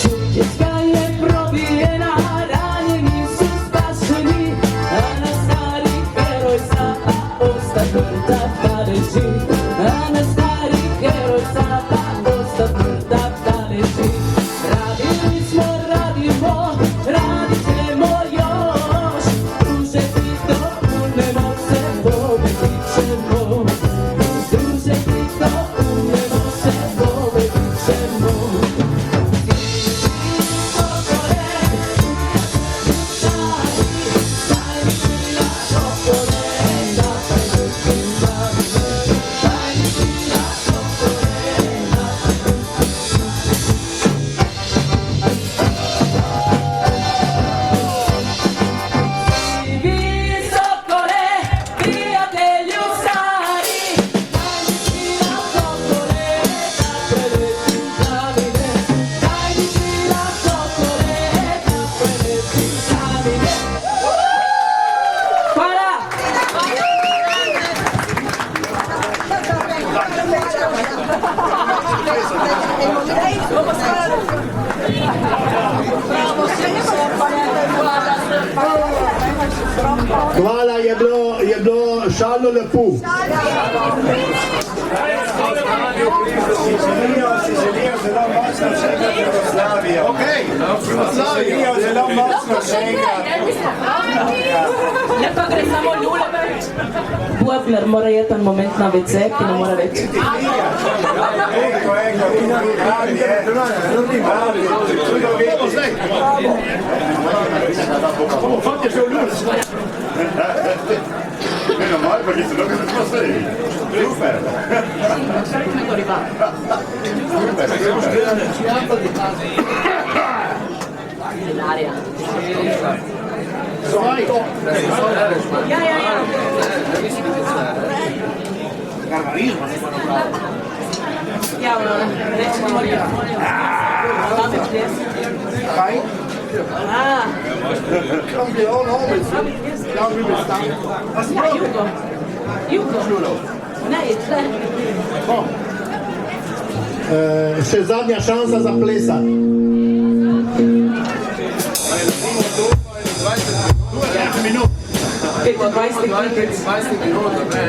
Sutjeska je probijena, ranjeni su spašeni, a na stari heroj Sava osta tvrda paleži. A na stari heroj Sava osta tvrda paleži. Radili smo, radimo, radit ćemo još. Druže ti dopunemo se, pobedit ćemo. Druže ti dopunemo se, pobedit ćemo. Hvala, je bilo šalno lepo. Želijo zelo močno še enkrat Jugoslavijo. Želijo zelo močno še enkrat. Ne pa gre samo Ljulebec. Buebler mora jeti en moment na WC, ki ne mora več. Meno male perché se no che non posso dire. Super. L'aria. Ja. Ja, recimo moramo. Kaj? Ja, Jugo. Ne, tle. Še zadnja šansa za plesati. Minut. 20 minut, ne?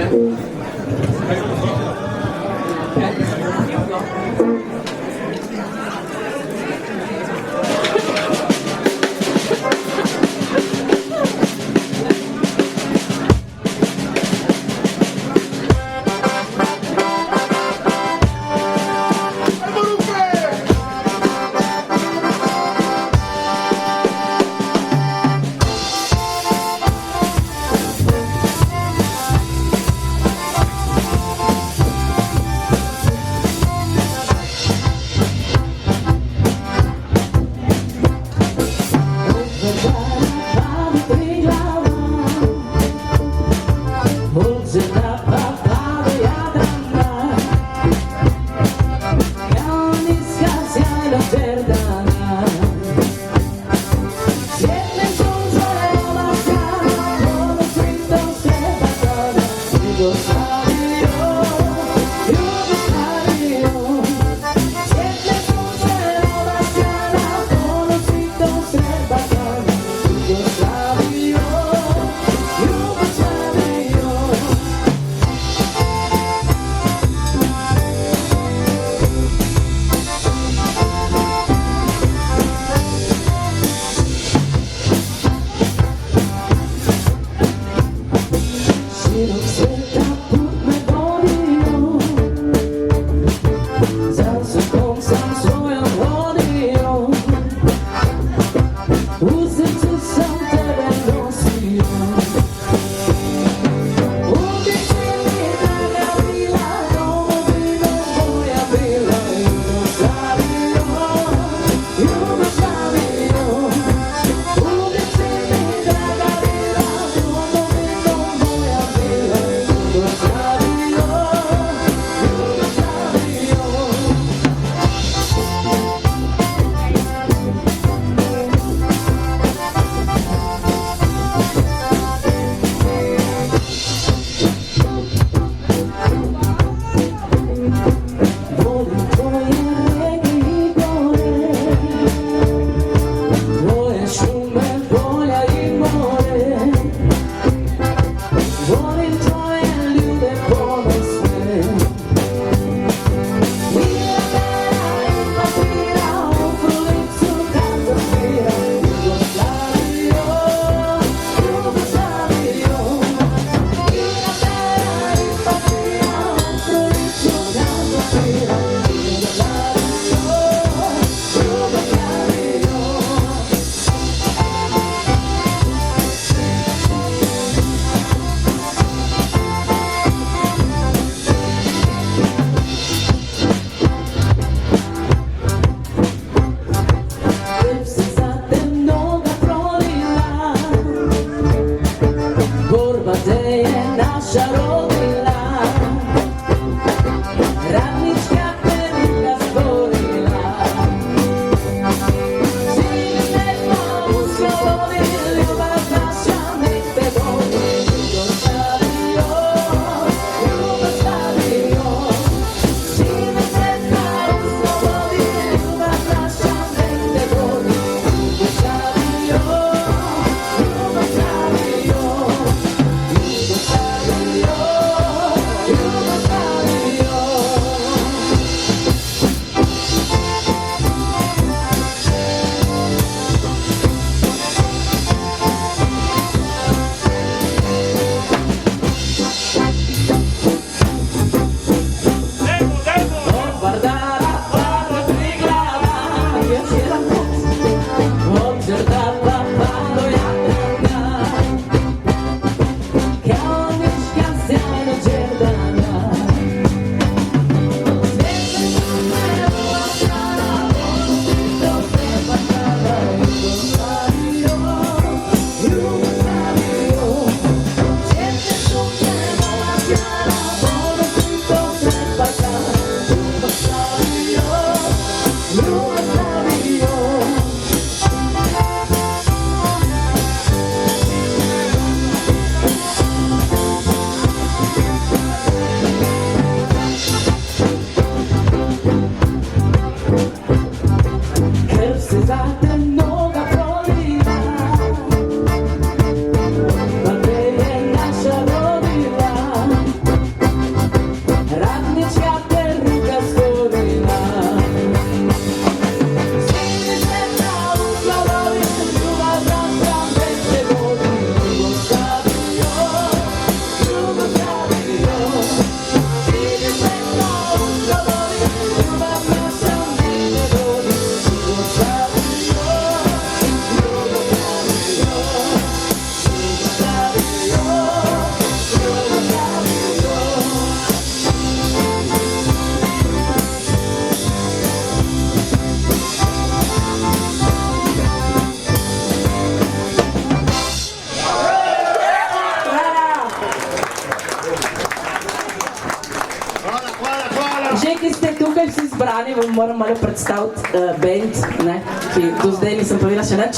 tukaj vsi zbrani, vam moram malo predstaviti band, ne, ki do zdaj nisem povedala še nič.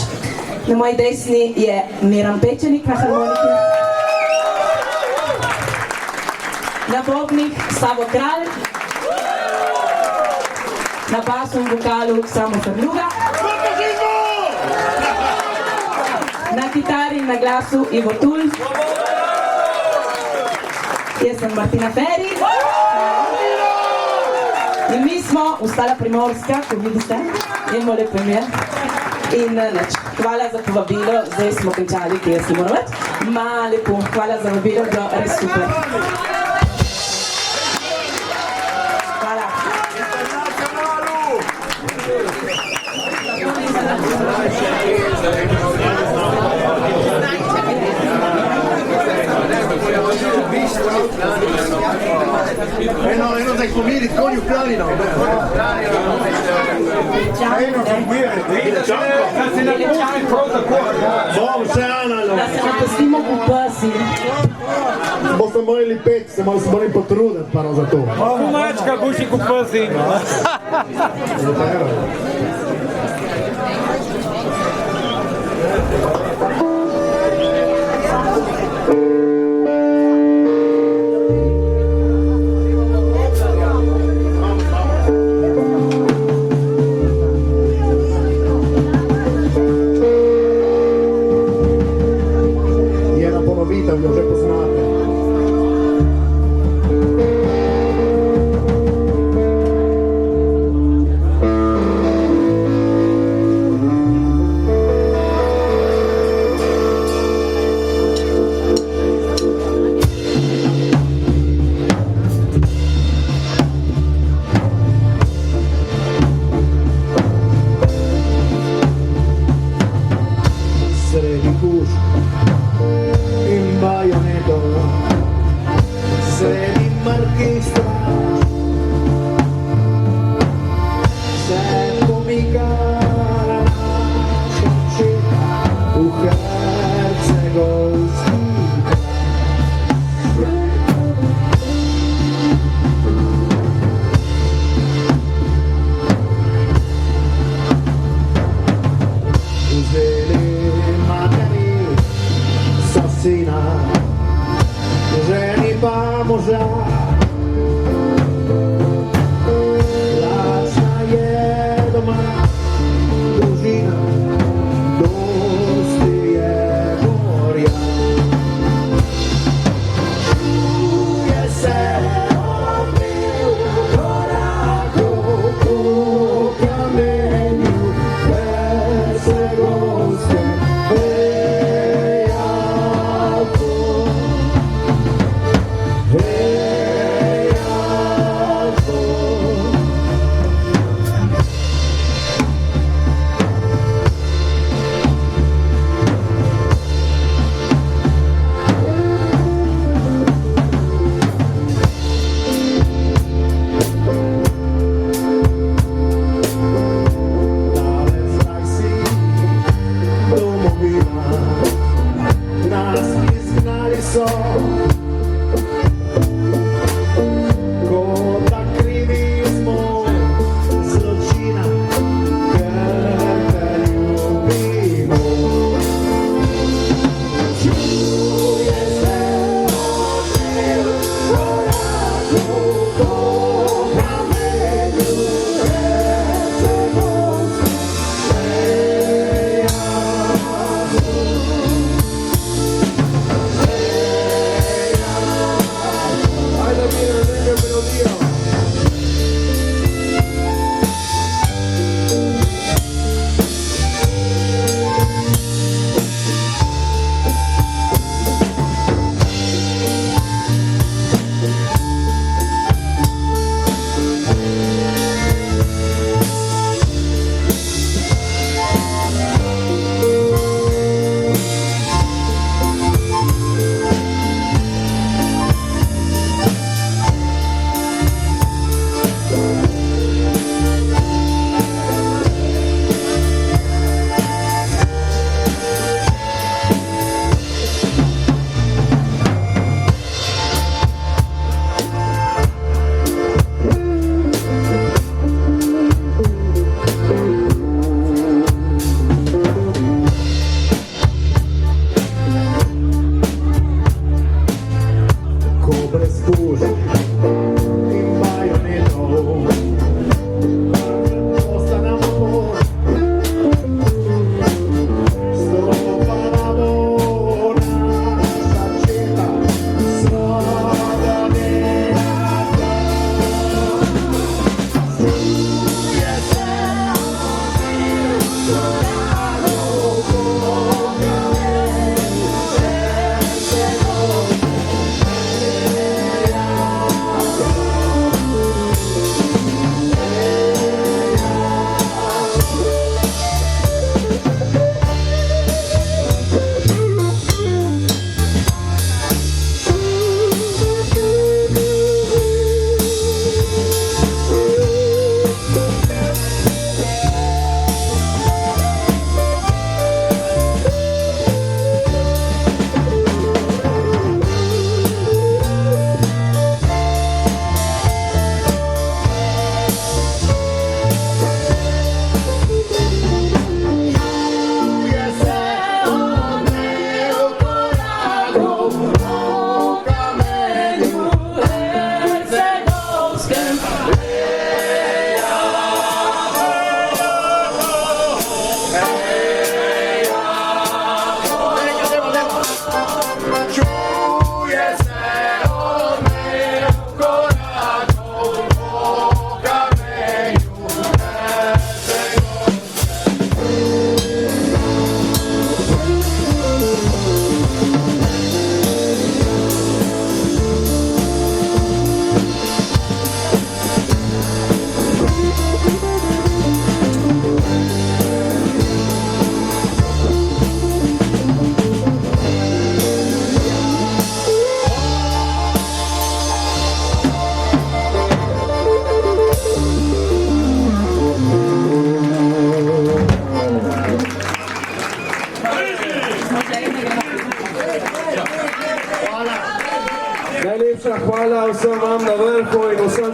Na moji desni je Miran Pečenik na harmoniki. Na bobnih Savo Kralj. Na basu in vokalu Samo Ferluga. Na kitari in na glasu Ivo Tul. Jaz sem Martina Feri. In mi smo Ustala Primorska, ko vidite, imamo lep primer. In nič, hvala za povabilo, zdaj smo končali, ki jaz ne moram več. Lepo, hvala za povabilo, bilo res super. Hvala. Eno dai pomiri con il planino. Bom, se Analo. Da se napustimo v pasi. Boste morali peti, se morali potruditi pa za to. Mačka, buši kupasi. Jedna ponovitev, jo že poznate.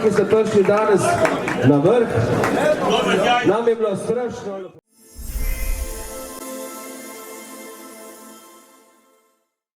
ki ste prišli danes na vrh. Nam je bilo strašno.